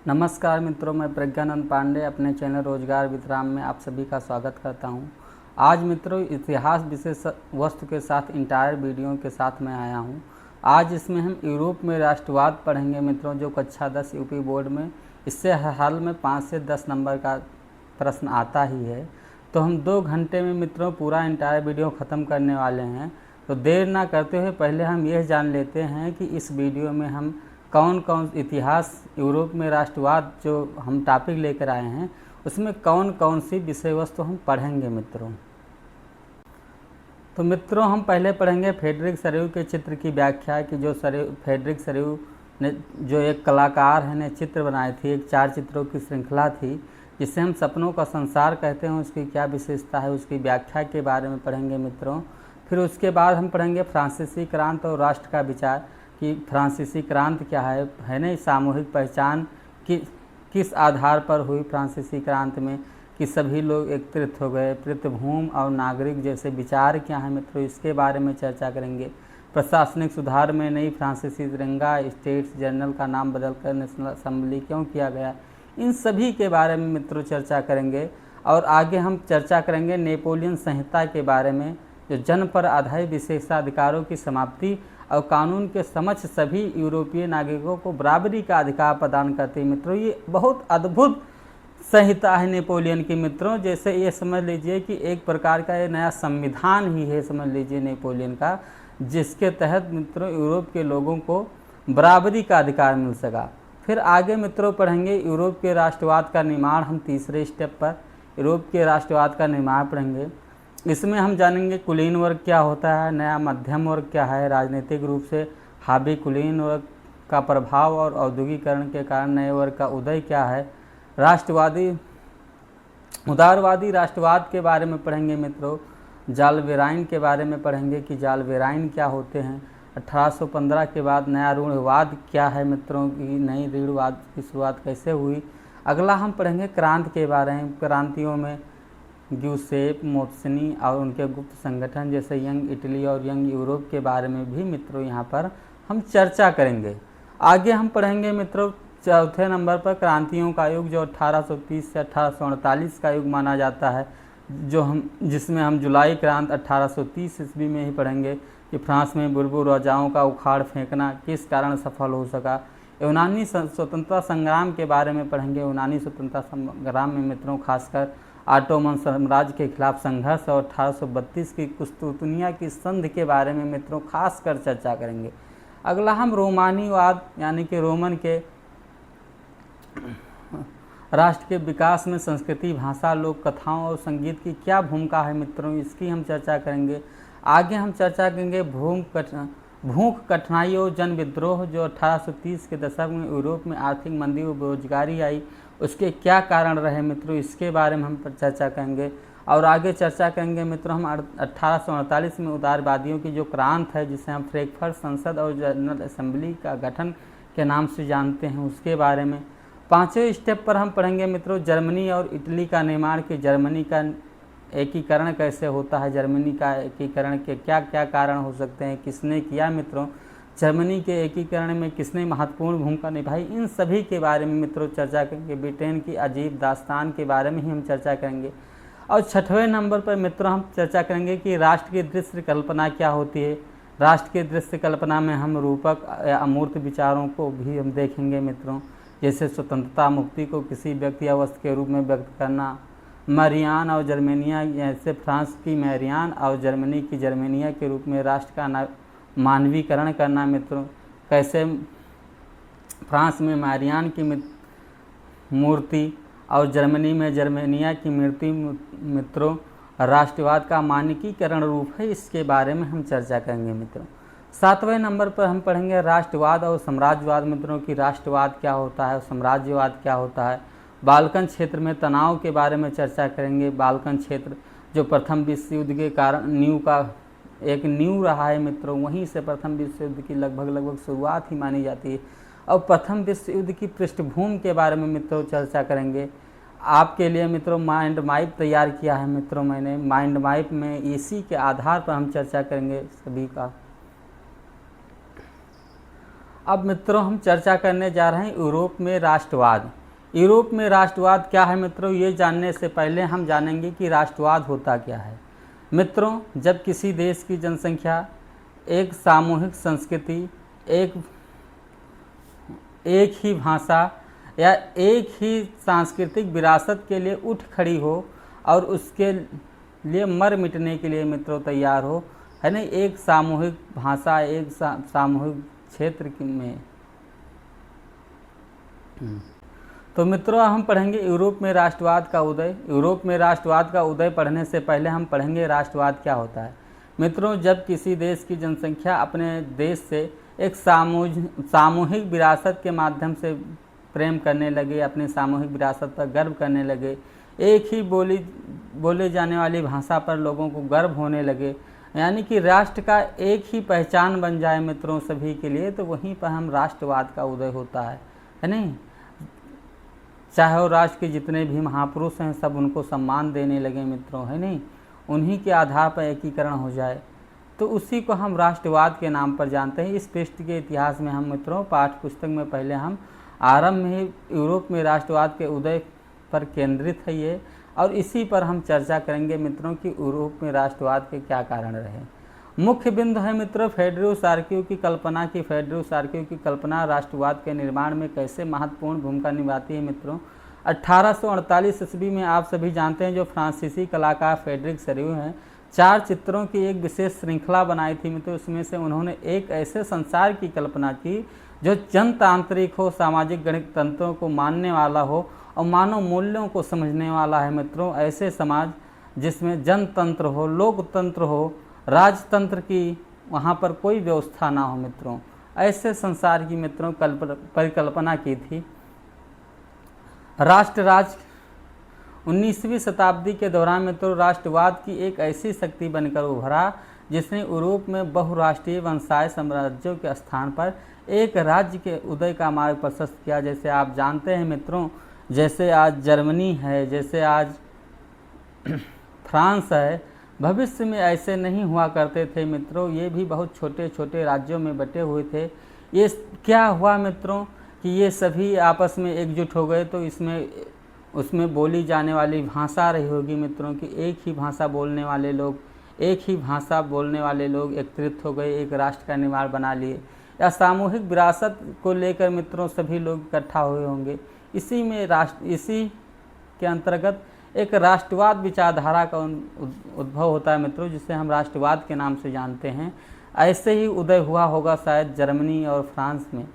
नमस्कार मित्रों, मैं प्रज्ञानंद पांडे अपने चैनल रोजगार विश्राम में आप सभी का स्वागत करता हूं। आज मित्रों इतिहास विशेष वस्तु के साथ इंटायर वीडियो के साथ मैं आया हूं। आज इसमें हम यूरोप में राष्ट्रवाद पढ़ेंगे मित्रों, जो कक्षा 10 यूपी बोर्ड में इससे हाल में 5 से 10 नंबर का प्रश्न आता ही है। तो हम 2 घंटे में मित्रों पूरा इंटायर वीडियो ख़त्म करने वाले हैं। तो देर ना करते हुए पहले हम यह जान लेते हैं कि इस वीडियो में हम कौन कौन इतिहास यूरोप में राष्ट्रवाद जो हम टॉपिक लेकर आए हैं उसमें कौन कौन सी विषय वस्तु हम पढ़ेंगे मित्रों। तो मित्रों हम पहले पढ़ेंगे फ्रेडरिक सरेउ के चित्र की व्याख्या कि जो फ्रेडरिक सरेउ ने जो एक कलाकार है ने चित्र बनाई थी, एक 4 चित्रों की श्रृंखला थी जिसे हम सपनों का संसार कहते हैं, उसकी क्या विशेषता है उसकी व्याख्या के बारे में पढ़ेंगे मित्रों। फिर उसके बाद हम पढ़ेंगे फ्रांसीसी क्रांति और राष्ट्र का विचार कि फ्रांसीसी क्रांति क्या है ना, सामूहिक पहचान किस आधार पर हुई फ्रांसीसी क्रांति में कि सभी लोग एकत्रित हो गए, पृथ्वीभूमि और नागरिक जैसे विचार क्या है मित्रों, इसके बारे में चर्चा करेंगे। प्रशासनिक सुधार में नई फ्रांसीसी तिरंगा स्टेट्स जनरल का नाम बदलकर नेशनल असेंबली क्यों किया गया, इन सभी के बारे में मित्रों चर्चा करेंगे। और आगे हम चर्चा करेंगे नेपोलियन संहिता के बारे में, जो जन पर आधारित विशेषाधिकारों की समाप्ति और कानून के समक्ष सभी यूरोपीय नागरिकों को बराबरी का अधिकार प्रदान करती है मित्रों। ये बहुत अद्भुत संहिता है नेपोलियन की मित्रों, जैसे ये समझ लीजिए कि एक प्रकार का ये नया संविधान ही है समझ लीजिए नेपोलियन का, जिसके तहत मित्रों यूरोप के लोगों को बराबरी का अधिकार मिल सका। फिर आगे मित्रों पढ़ेंगे यूरोप के राष्ट्रवाद का निर्माण, हम तीसरे स्टेप पर यूरोप के राष्ट्रवाद का निर्माण पढ़ेंगे। इसमें हम जानेंगे कुलीन वर्ग क्या होता है, नया मध्यम वर्ग क्या है, राजनीतिक रूप से हावी कुलीन वर्ग का प्रभाव और औद्योगिकरण के कारण नए वर्ग का उदय क्या है, उदारवादी राष्ट्रवाद के बारे में पढ़ेंगे मित्रों। जालवेराइन के बारे में पढ़ेंगे कि जालवेराइन क्या होते हैं। 1815 के बाद नया रूढ़वाद क्या है मित्रों, की नई रूढ़वाद की शुरुआत कैसे हुई। अगला हम पढ़ेंगे क्रांति के बारे में, क्रांतियों में ग्यूसेप, मोत्सनी और उनके गुप्त संगठन जैसे यंग इटली और यंग यूरोप के बारे में भी मित्रों यहाँ पर हम चर्चा करेंगे। आगे हम पढ़ेंगे मित्रों चौथे नंबर पर क्रांतियों का युग, जो 1830 से 1848 का युग माना जाता है, जिसमें हम जुलाई क्रांति 1830 ईस्वी में ही पढ़ेंगे कि फ्रांस में बुरबुर राजाओं का उखाड़ फेंकना किस कारण सफल हो सका। यूनानी स्वतंत्रता संग्राम के बारे में पढ़ेंगे। यूनानी स्वतंत्रता संग्राम में मित्रों खासकर ऑटोमन साम्राज्य के खिलाफ संघर्ष और 1832 की कुस्तुतनिया की संधि के बारे में मित्रों खासकर चर्चा करेंगे। अगला हम रोमानीवाद यानी कि रोमन के राष्ट्र के विकास में संस्कृति, भाषा, लोक कथाओं और संगीत की क्या भूमिका है मित्रों, इसकी हम चर्चा करेंगे। आगे हम चर्चा करेंगे भूख, कठिनाई और जन विद्रोह, जो 1830 के दशक में यूरोप में आर्थिक मंदी और बेरोजगारी आई, उसके क्या कारण रहे मित्रों, इसके बारे में हम चर्चा करेंगे। और आगे चर्चा करेंगे मित्रों हम 1848 में उदारवादियों की जो क्रांति है, जिसे हम फ्रैंकफर्ट संसद और जनरल असेंबली का गठन के नाम से जानते हैं, उसके बारे में। 5वें स्टेप पर हम पढ़ेंगे मित्रों जर्मनी और इटली का निर्माण, कि जर्मनी का एकीकरण कैसे होता है, जर्मनी का एकीकरण के क्या क्या कारण हो सकते हैं, किसने किया मित्रों, जर्मनी के एकीकरण में किसने महत्वपूर्ण भूमिका निभाई, इन सभी के बारे में मित्रों चर्चा करेंगे। ब्रिटेन की अजीब दास्तान के बारे में ही हम चर्चा करेंगे। और 6वें नंबर पर मित्रों हम चर्चा करेंगे कि राष्ट्र की दृश्य कल्पना क्या होती है। राष्ट्र की दृश्य कल्पना में हम रूपक या अमूर्त विचारों को भी हम देखेंगे मित्रों, जैसे स्वतंत्रता, मुक्ति को किसी व्यक्ति या वस्तु के रूप में व्यक्त करना, मरियान और जर्मेनिया, जैसे फ्रांस की मैरियान और जर्मनी की जर्मेनिया के रूप में राष्ट्र का मानवीकरण करना मित्रों, कैसे फ्रांस में मैरियान की मूर्ति और जर्मनी में जर्मेनिया की मूर्ति मित्रों राष्ट्रवाद का मानकीकरण रूप है, इसके बारे में हम चर्चा करेंगे मित्रों। 7वें नंबर पर हम पढ़ेंगे राष्ट्रवाद और साम्राज्यवाद मित्रों, की राष्ट्रवाद क्या होता है और साम्राज्यवाद क्या होता है। बाल्कन क्षेत्र में तनाव के बारे में चर्चा करेंगे। बाल्कन क्षेत्र जो प्रथम विश्व युद्ध के कारण नींव रहा है मित्रों, वहीं से प्रथम विश्व युद्ध की लगभग शुरुआत ही मानी जाती है। और प्रथम विश्व युद्ध की पृष्ठभूमि के बारे में मित्रों चर्चा करेंगे। आपके लिए मित्रों माइंड मैप तैयार किया है मित्रों मैंने, माइंड मैप में इसी के आधार पर हम चर्चा करेंगे सभी का। अब मित्रों हम चर्चा करने जा रहे हैं यूरोप में राष्ट्रवाद। यूरोप में राष्ट्रवाद क्या है मित्रों, ये जानने से पहले हम जानेंगे कि राष्ट्रवाद होता क्या है। मित्रों, जब किसी देश की जनसंख्या एक सामूहिक संस्कृति, एक ही भाषा या एक ही सांस्कृतिक विरासत के लिए उठ खड़ी हो और उसके लिए मर मिटने के लिए मित्रों तैयार हो, है ना, एक सामूहिक भाषा, एक सामूहिक क्षेत्र में। तो मित्रों हम पढ़ेंगे यूरोप में राष्ट्रवाद का उदय। यूरोप में राष्ट्रवाद का उदय पढ़ने से पहले हम पढ़ेंगे राष्ट्रवाद क्या होता है। मित्रों, जब किसी देश की जनसंख्या अपने देश से एक सामूहिक विरासत के माध्यम से प्रेम करने लगे, अपनी सामूहिक विरासत पर गर्व करने लगे, एक ही बोले जाने वाली भाषा पर लोगों को गर्व होने लगे, यानी कि राष्ट्र का एक ही पहचान बन जाए मित्रों सभी के लिए, तो वहीं पर हम राष्ट्रवाद का उदय होता है नहीं। चाहे वो राष्ट्र के जितने भी महापुरुष हैं सब उनको सम्मान देने लगे मित्रों, है नहीं, उन्हीं के आधार पर एकीकरण हो जाए, तो उसी को हम राष्ट्रवाद के नाम पर जानते हैं। इस पृष्ठ के इतिहास में हम मित्रों पाठ्य पुस्तक में पहले हम आरंभ में ही यूरोप में राष्ट्रवाद के उदय पर केंद्रित है ये, और इसी पर हम चर्चा करेंगे मित्रों कि यूरोप में राष्ट्रवाद के क्या कारण रहे। मुख्य बिंदु है मित्रों फेडरल सार्कियों की कल्पना की। फेडरल सार्कियों की कल्पना राष्ट्रवाद के निर्माण में कैसे महत्वपूर्ण भूमिका निभाती है मित्रों। 1848 ईस्वी में आप सभी जानते हैं जो फ्रांसीसी कलाकार फ्रेडरिक सरियू हैं, 4 चित्रों की एक विशेष श्रृंखला बनाई थी मित्रों। उसमें से उन्होंने एक ऐसे संसार की कल्पना की जो जनतांत्रिक हो, सामाजिक गणित तंत्रों को मानने वाला हो और मानव मूल्यों को समझने वाला है मित्रों। ऐसे समाज जिसमें जनतंत्र हो, लोकतंत्र हो, राजतंत्र की वहाँ पर कोई व्यवस्था ना हो मित्रों, ऐसे संसार की मित्रों परिकल्पना की थी। राष्ट्र राज्य 19वीं शताब्दी के दौरान मित्रों राष्ट्रवाद की एक ऐसी शक्ति बनकर उभरा जिसने यूरोप में बहुराष्ट्रीय वंशाय साम्राज्यों के स्थान पर एक राज्य के उदय का मार्ग प्रशस्त किया। जैसे आप जानते हैं मित्रों, जैसे आज जर्मनी है, जैसे आज फ्रांस है, भविष्य में ऐसे नहीं हुआ करते थे मित्रों। ये भी बहुत छोटे छोटे राज्यों में बटे हुए थे। ये क्या हुआ मित्रों कि ये सभी आपस में एकजुट हो गए, तो उसमें बोली जाने वाली भाषा रही होगी मित्रों कि एक ही भाषा बोलने वाले लोग एकत्रित हो गए, एक राष्ट्र का निर्माण बना लिए, या सामूहिक विरासत को लेकर मित्रों सभी लोग इकट्ठा हुए होंगे। इसी के अंतर्गत एक राष्ट्रवाद विचारधारा का उद्भव होता है मित्रों, जिसे हम राष्ट्रवाद के नाम से जानते हैं। ऐसे ही उदय हुआ होगा शायद जर्मनी और फ्रांस में।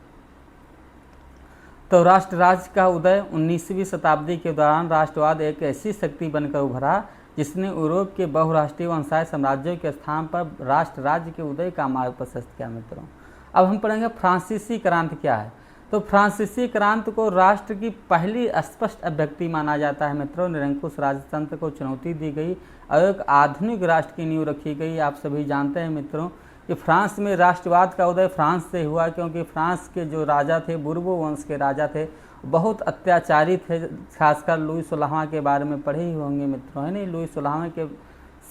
तो राष्ट्र राज्य का उदय 19वीं शताब्दी के दौरान राष्ट्रवाद एक ऐसी शक्ति बनकर उभरा जिसने यूरोप के बहुराष्ट्रीय वंशाय साम्राज्यों के स्थान पर राष्ट्र राज्य के उदय का मार्ग प्रशस्त किया मित्रों। अब हम पढ़ेंगे फ्रांसीसी क्रांति क्या है। तो फ्रांसीसी क्रांति को राष्ट्र की पहली स्पष्ट अभिव्यक्ति माना जाता है मित्रों। निरंकुश राजतंत्र को चुनौती दी गई और एक आधुनिक राष्ट्र की नींव रखी गई। आप सभी जानते हैं मित्रों कि फ्रांस में राष्ट्रवाद का उदय फ्रांस से हुआ, क्योंकि फ्रांस के जो राजा थे, बुर्बो वंश के राजा थे, बहुत अत्याचारी थे। खासकर लुई 16वां के बारे में पढ़े ही होंगे मित्रों, है नहीं। लुई 16वां के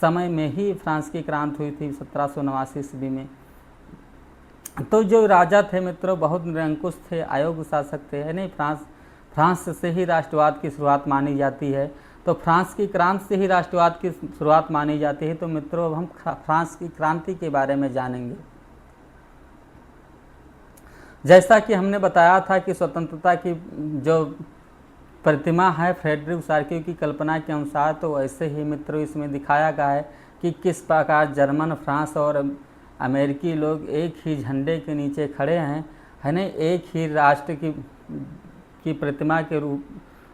समय में ही फ्रांस की क्रांति हुई थी 1789 ईस्वी में। तो जो राजा थे मित्रों बहुत निरंकुश थे, अयोग्य शासक थे, है नहीं। फ्रांस से ही राष्ट्रवाद की शुरुआत मानी जाती है। तो फ्रांस की क्रांति से ही राष्ट्रवाद की शुरुआत मानी जाती है। तो मित्रों अब हम फ्रांस की क्रांति के बारे में जानेंगे। जैसा कि हमने बताया था कि स्वतंत्रता की जो प्रतिमा है फ्रेडरिक सार्कियो की कल्पना के अनुसार, तो ऐसे ही मित्रों इसमें दिखाया गया है कि किस प्रकार जर्मन, फ्रांस और अमेरिकी लोग एक ही झंडे के नीचे खड़े हैं, है ना। एक ही राष्ट्र की प्रतिमा के रूप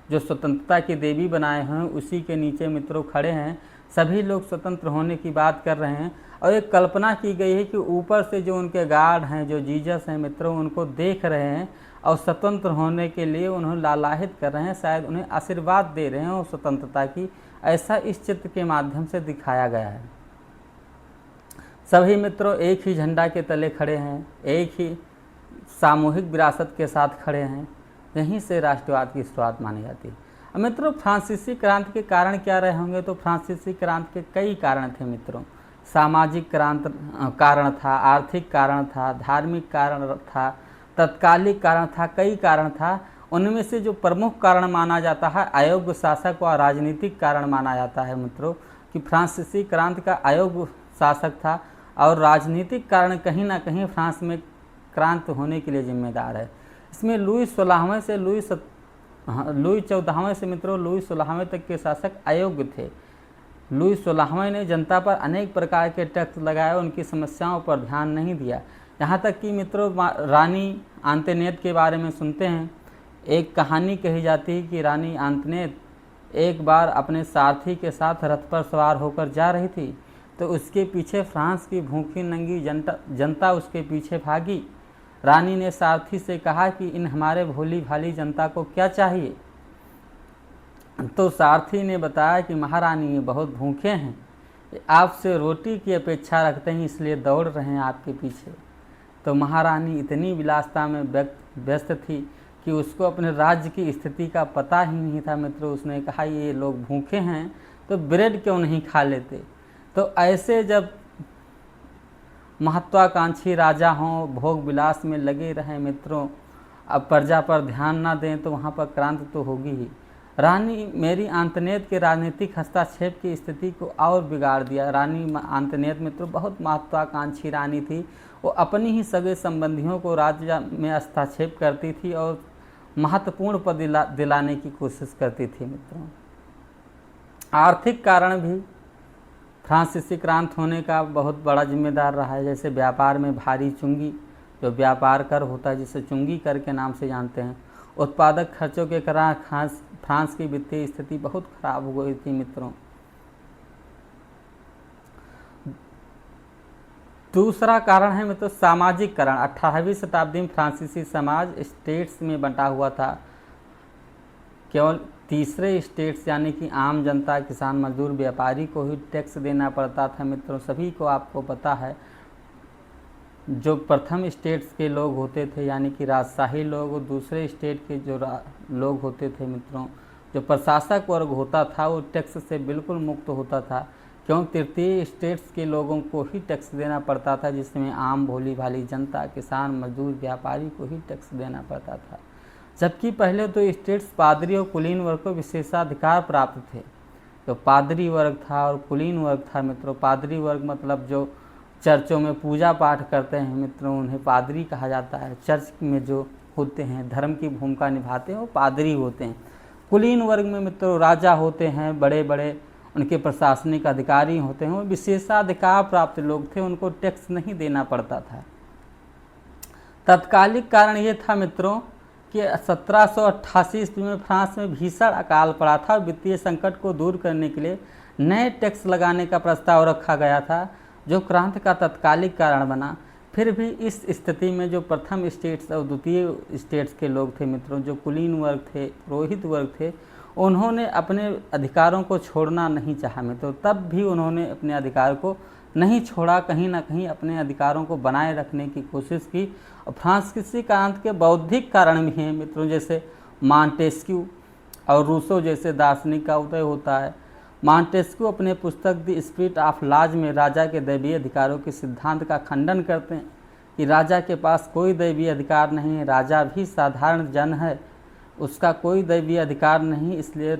जो स्वतंत्रता की देवी बनाए हैं उसी के नीचे मित्रों खड़े हैं। सभी लोग स्वतंत्र होने की बात कर रहे हैं और एक कल्पना की गई है कि ऊपर से जो उनके गार्ड हैं, जो जीसस हैं मित्रों, उनको देख रहे हैं और स्वतंत्र होने के लिए उन्हें लालाहित कर रहे हैं, शायद उन्हें आशीर्वाद दे रहे हैं और स्वतंत्रता की। ऐसा इस चित्र के माध्यम से दिखाया गया है। सभी मित्रों एक ही झंडा के तले खड़े हैं, एक ही सामूहिक विरासत के साथ खड़े हैं। यहीं से राष्ट्रवाद की शुरुआत मानी जाती है। अब मित्रों फ्रांसीसी क्रांति के कारण क्या रहे होंगे, तो फ्रांसीसी क्रांति के कई कारण थे मित्रों। सामाजिक कारण था, आर्थिक कारण था, धार्मिक कारण था, तत्कालिक कारण था, कई कारण था। उनमें से जो प्रमुख कारण माना जाता है अयोग्य शासक व राजनीतिक कारण माना जाता है मित्रों, कि फ्रांसीसी क्रांति का अयोग्य शासक था और राजनीतिक कारण कहीं ना कहीं फ्रांस में क्रांति होने के लिए जिम्मेदार है। इसमें लुई 16वें से लुई 14वें से मित्रों लुई 16वें तक के शासक अयोग्य थे। लुई 16वें ने जनता पर अनेक प्रकार के टैक्स लगाए, उनकी समस्याओं पर ध्यान नहीं दिया। यहाँ तक कि मित्रों रानी आंतोनेट के बारे में सुनते हैं। एक कहानी कही जाती है कि रानी आंतोनेट एक बार अपने सारथी के साथ रथ पर सवार होकर जा रही थी, तो उसके पीछे फ्रांस की भूखी नंगी जनता उसके पीछे भागी। रानी ने सारथी से कहा कि इन हमारे भोली भाली जनता को क्या चाहिए? तो सारथी ने बताया कि महारानी ये बहुत भूखे हैं, आपसे रोटी की अपेक्षा रखते हैं, इसलिए दौड़ रहे हैं आपके पीछे। तो महारानी इतनी विलासिता में व्यस्त थी कि उसको अपने राज्य की स्थिति का पता ही नहीं था मित्रों। उसने कहा ये लोग भूखे हैं तो ब्रेड क्यों नहीं खा लेते? तो ऐसे जब महत्वाकांक्षी राजा हों, भोग विलास में लगे रहें मित्रों, अब प्रजा पर ध्यान ना दें तो वहाँ पर क्रांति तो होगी ही। रानी मेरी आंतोनेट के राजनीतिक हस्तक्षेप की स्थिति को और बिगाड़ दिया। रानी आंतोनेट मित्रों बहुत महत्वाकांक्षी रानी थी। वो अपनी ही सगे संबंधियों को राज्य में हस्तक्षेप करती थी और महत्वपूर्ण पद दिलाने की कोशिश करती थी मित्रों। आर्थिक कारण भी फ्रांसीसी क्रांति होने का बहुत बड़ा जिम्मेदार रहा है। जैसे व्यापार में भारी चुंगी, जो व्यापार कर होता है जिसे चुंगी कर के नाम से जानते हैं, उत्पादक खर्चों के कारण फ्रांस की वित्तीय स्थिति बहुत खराब हो गई थी मित्रों। दूसरा कारण है मित्रों सामाजिक कारण। 18वीं शताब्दी में फ्रांसीसी समाज स्टेट्स में बंटा हुआ था। केवल तीसरे स्टेट्स यानी कि आम जनता, किसान, मजदूर, व्यापारी को ही टैक्स देना पड़ता था मित्रों। सभी को आपको पता है जो प्रथम स्टेट्स के लोग होते थे यानी कि राजशाही लोग, दूसरे स्टेट के जो लोग होते थे मित्रों, जो प्रशासक वर्ग होता था वो टैक्स से बिल्कुल मुक्त होता था, क्यों तृतीय स्टेट्स के लोगों को ही टैक्स देना पड़ता था, जिसमें आम भोली भाली जनता, किसान, मजदूर, व्यापारी को ही टैक्स देना पड़ता था। जबकि पहले तो स्टेट्स पादरी और कुलीन वर्ग को विशेषाधिकार प्राप्त थे। तो पादरी वर्ग था और कुलीन वर्ग था मित्रों। पादरी वर्ग मतलब जो चर्चों में पूजा पाठ करते हैं मित्रों, उन्हें पादरी कहा जाता है। चर्च में जो होते हैं, धर्म की भूमिका निभाते हैं, वो पादरी होते हैं। कुलीन वर्ग में मित्रों राजा होते हैं, बड़े बड़े उनके प्रशासनिक अधिकारी होते हैं, वो विशेषाधिकार प्राप्त लोग थे, उनको टैक्स नहीं देना पड़ता था। तत्कालिक कारण ये था मित्रों कि 1788 ईस्वी में फ्रांस में भीषण अकाल पड़ा था। वित्तीय संकट को दूर करने के लिए नए टैक्स लगाने का प्रस्ताव रखा गया था, जो क्रांति का तत्कालिक कारण बना। फिर भी इस स्थिति में जो प्रथम स्टेट्स और द्वितीय स्टेट्स के लोग थे मित्रों, जो कुलीन वर्ग थे, पुरोहित वर्ग थे, उन्होंने अपने अधिकारों को छोड़ना नहीं चाहा मित्रों। तब भी उन्होंने अपने अधिकार को नहीं छोड़ा, कहीं ना कहीं अपने अधिकारों को बनाए रखने की कोशिश की। और फ्रांसीसी क्रांति के बौद्धिक कारण भी हैं मित्रों, जैसे मॉन्टेस्क्यू और रूसो जैसे दार्शनिक का उदय होता है। मॉन्टेस्क्यू अपने पुस्तक द स्पिरिट ऑफ लॉज में राजा के दैवीय अधिकारों के सिद्धांत का खंडन करते हैं कि राजा के पास कोई दैवीय अधिकार नहीं है, राजा भी साधारण जन है, उसका कोई दैवीय अधिकार नहीं। इसलिए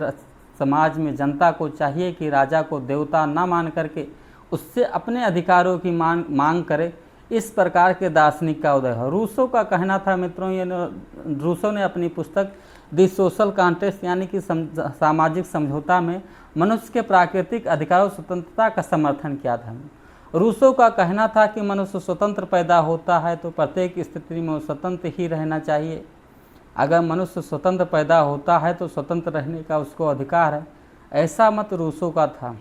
समाज में जनता को चाहिए कि राजा को देवता न मान करके उससे अपने अधिकारों की मांग करे। इस प्रकार के दार्शनिक का उदय है। रूसो का कहना था मित्रों, ये रूसो ने अपनी पुस्तक द सोशल कॉन्ट्रैक्ट यानी कि सामाजिक समझौता में मनुष्य के प्राकृतिक अधिकारों स्वतंत्रता का समर्थन किया था। रूसो का कहना था कि मनुष्य स्वतंत्र पैदा होता है तो प्रत्येक स्थिति में स्वतंत्र ही रहना चाहिए। अगर मनुष्य स्वतंत्र पैदा होता है तो स्वतंत्र रहने का उसको अधिकार है। ऐसा मत रूसो का था।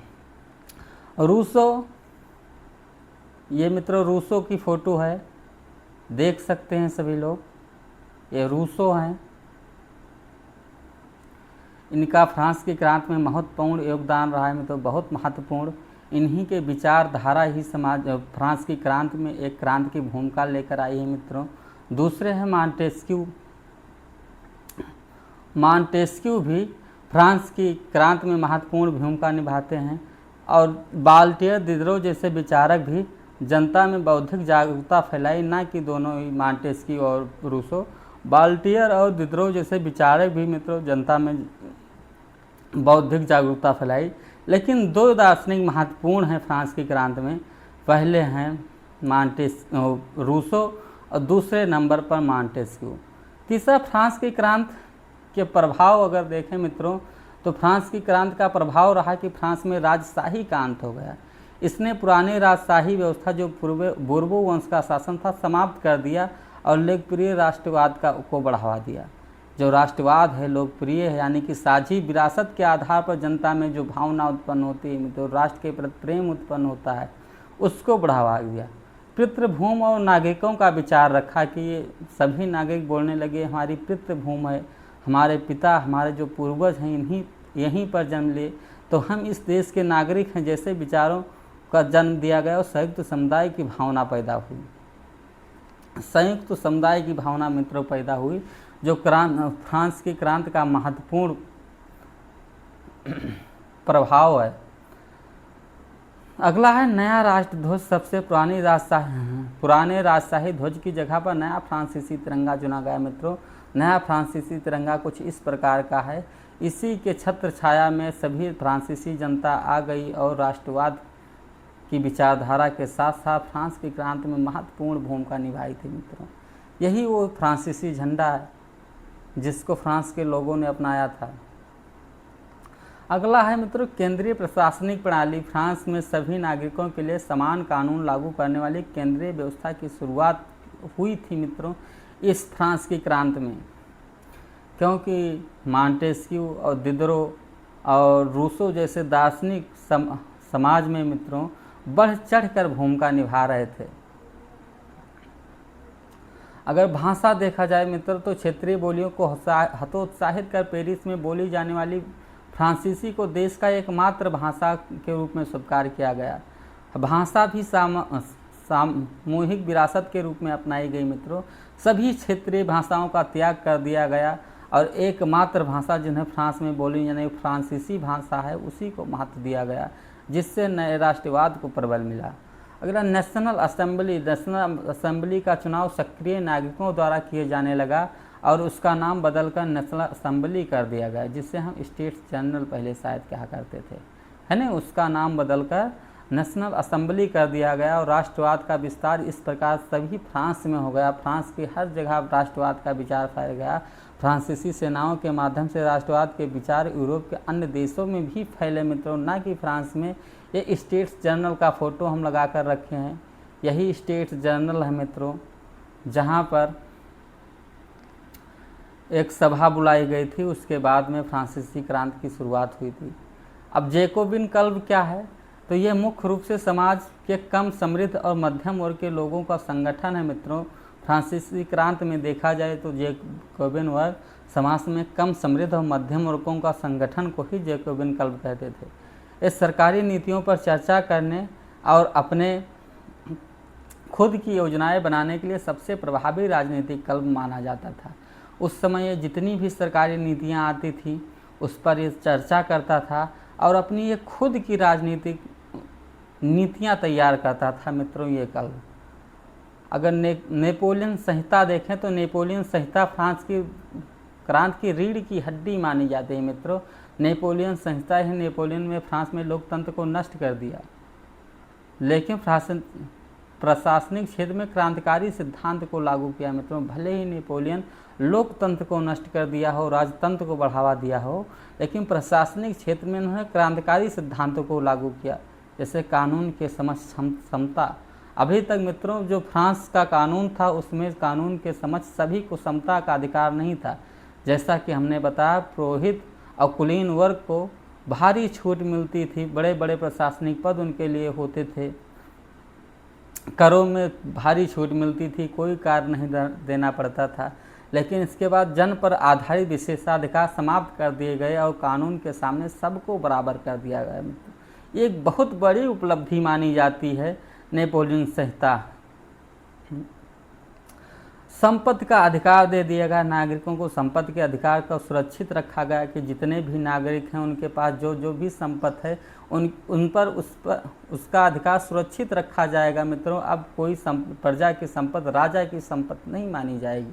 रूसो, ये मित्रों रूसो की फ़ोटो है, देख सकते हैं सभी लोग, ये रूसो हैं। इनका फ्रांस की क्रांति में महत्वपूर्ण योगदान रहा है मित्रों, बहुत महत्वपूर्ण। इन्हीं के विचारधारा ही समाज फ्रांस की क्रांति में एक क्रांति की भूमिका लेकर आई है मित्रों। दूसरे हैं मॉन्टेस्क्यू। मॉन्टेस्क्यू भी फ्रांस की क्रांति में महत्वपूर्ण भूमिका निभाते हैं और बाल्टियर दिदरो जैसे विचारक भी जनता में बौद्धिक जागरूकता फैलाई, ना कि दोनों ही मॉन्टेस्क्यू और रूसो। बाल्टियर और दिदरो जैसे विचारक भी मित्रों जनता में बौद्धिक जागरूकता फैलाई। लेकिन दो दार्शनिक महत्वपूर्ण हैं फ्रांस की क्रांति में। पहले हैं रूसो और दूसरे नंबर पर मॉन्टेस्क्यू। तीसरा, फ्रांस की क्रांति के प्रभाव अगर देखें मित्रों तो फ्रांस की क्रांति का प्रभाव रहा कि फ्रांस में राजशाही का अंत हो गया। इसने पुरानी राजशाही व्यवस्था जो बोर्बो वंश का शासन था समाप्त कर दिया और लोकप्रिय राष्ट्रवाद को बढ़ावा दिया। जो राष्ट्रवाद है लोकप्रिय है, यानी कि साझी विरासत के आधार पर जनता में जो भावना उत्पन्न होती है तो राष्ट्र के प्रति प्रेम उत्पन्न होता है, उसको बढ़ावा दिया। पितृभूमि और नागरिकों का विचार रखा कि ये सभी नागरिक बोलने लगे हमारी पितृभूमि है, हमारे पिता हमारे जो पूर्वज हैं यहीं पर जन्म लिए, तो हम इस देश के नागरिक हैं जैसे विचारों का जन्म दिया गया और संयुक्त समुदाय की भावना पैदा हुई। संयुक्त समुदाय की भावना मित्रों पैदा हुई, जो फ्रांस की क्रांति का महत्वपूर्ण प्रभाव है। अगला है नया राष्ट्रध्वज। सबसे पुराने राजशाही ध्वज की जगह पर नया फ्रांसीसी तिरंगा चुना गया मित्रों। नया फ्रांसीसी तिरंगा कुछ इस प्रकार का है। इसी के छत्र छाया में सभी फ्रांसीसी जनता आ गई और राष्ट्रवाद की विचारधारा के साथ साथ फ्रांस की क्रांति में महत्वपूर्ण भूमिका निभाई थी मित्रों। यही वो फ्रांसीसी झंडा है जिसको फ्रांस के लोगों ने अपनाया था। अगला है मित्रों केंद्रीय प्रशासनिक प्रणाली। फ्रांस में सभी नागरिकों के लिए समान कानून लागू करने वाली केंद्रीय व्यवस्था की शुरुआत हुई थी मित्रों इस फ्रांस की क्रांति में, क्योंकि मॉन्टेस्क्यू और दिदरो और रूसो जैसे दार्शनिक समाज में मित्रों बढ़ चढ़कर भूमिका निभा रहे थे। अगर भाषा देखा जाए मित्रों तो क्षेत्रीय बोलियों को हतोत्साहित कर पेरिस में बोली जाने वाली फ्रांसीसी को देश का एकमात्र भाषा के रूप में स्वीकार किया गया। भाषा भी सामूहिक विरासत के रूप में अपनाई गई मित्रों। सभी क्षेत्रीय भाषाओं का त्याग कर दिया गया और एकमात्र भाषा जिन्हें फ्रांस में बोली यानी फ्रांसीसी भाषा है उसी को महत्व दिया गया, जिससे नए राष्ट्रवाद को प्रबल मिला। अगला नेशनल असेंबली का चुनाव सक्रिय नागरिकों द्वारा किए जाने लगा और उसका नाम बदलकर नेशनल असेंबली कर दिया गया, जिससे हम स्टेट्स जनरल पहले शायद कहा करते थे, है ना। उसका नाम बदलकर नेशनल असेंबली कर दिया गया और राष्ट्रवाद का विस्तार इस प्रकार सभी फ्रांस में हो गया। फ्रांस की हर जगह राष्ट्रवाद का विचार फैल गया। फ्रांसीसी सेनाओं के माध्यम से राष्ट्रवाद के विचार यूरोप के अन्य देशों में भी फैले मित्रों, ना कि फ्रांस में। ये स्टेट्स जनरल का फ़ोटो हम लगा कर रखे हैं, यही स्टेट्स जनरल है मित्रों, जहाँ पर एक सभा बुलाई गई थी। उसके बाद में फ्रांसीसी क्रांति की शुरुआत हुई थी। अब जैकोबिन क्लब क्या है, तो ये मुख्य रूप से समाज के कम समृद्ध और मध्यम वर्ग के लोगों का संगठन है मित्रों। फ्रांसीसी क्रांति में देखा जाए तो जैकोबिन वर्ग समाज में कम समृद्ध और मध्यम वर्गों का संगठन को ही जैकोबिन क्लब कहते थे। इस सरकारी नीतियों पर चर्चा करने और अपने खुद की योजनाएं बनाने के लिए सबसे प्रभावी राजनीतिक क्लब माना जाता था। उस समय ये जितनी भी सरकारी नीतियां आती थी उस पर ये चर्चा करता था और अपनी ये खुद की राजनीतिक नीतियां तैयार करता था मित्रों ये क्लब। अगर नेपोलियन संहिता देखें तो नेपोलियन संहिता फ्रांस की क्रांति की रीढ़ की हड्डी मानी जाती है मित्रों। नेपोलियन संहिता ही नेपोलियन में फ्रांस में लोकतंत्र को नष्ट कर दिया, लेकिन प्रशासनिक क्षेत्र में क्रांतिकारी सिद्धांत को लागू किया मित्रों। भले ही नेपोलियन लोकतंत्र को नष्ट कर दिया हो, राजतंत्र को बढ़ावा दिया हो, लेकिन प्रशासनिक क्षेत्र में उन्होंने क्रांतिकारी सिद्धांतों को लागू किया, जैसे कानून के समता। अभी तक मित्रों जो फ्रांस का कानून था उसमें कानून के समक्ष सभी को समता का अधिकार नहीं था। जैसा कि हमने बताया पुरोहित और कुलीन वर्ग को भारी छूट मिलती थी, बड़े बड़े प्रशासनिक पद उनके लिए होते थे, करों में भारी छूट मिलती थी, कोई कार्य नहीं देना पड़ता था। लेकिन इसके बाद जन पर आधारित विशेषाधिकार समाप्त कर दिए गए और कानून के सामने सबको बराबर कर दिया गया। ये एक बहुत बड़ी उपलब्धि मानी जाती है नेपोलियन संहिता। संपत्ति का अधिकार दे दिया गया, नागरिकों को संपत्ति के अधिकार को सुरक्षित रखा गया कि जितने भी नागरिक हैं उनके पास जो जो भी संपत्ति है उन पर उसका अधिकार सुरक्षित रखा जाएगा। मित्रों, अब कोई प्रजा की संपत्ति राजा की संपत्ति नहीं मानी जाएगी।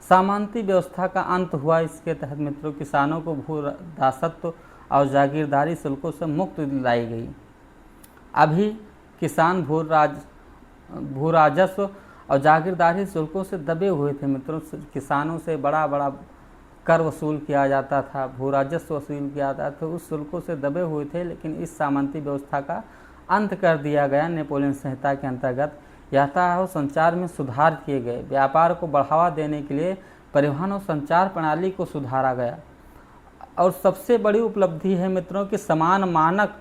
सामंती व्यवस्था का अंत हुआ। इसके तहत मित्रों किसानों को भू दासत्व और जागीरदारी शुल्कों से मुक्त दिलाई गई। अभी किसान भू राजस्व और जागीरदारी शुल्कों से दबे हुए थे। मित्रों, किसानों से बड़ा बड़ा कर वसूल किया जाता था, भू राजस्व वसूल किया जाता था, उस शुल्कों से दबे हुए थे। लेकिन इस सामंती व्यवस्था का अंत कर दिया गया। नेपोलियन संहिता के अंतर्गत यातायात और संचार में सुधार किए गए। व्यापार को बढ़ावा देने के लिए परिवहन और संचार प्रणाली को सुधारा गया। और सबसे बड़ी उपलब्धि है मित्रों कि समान मानक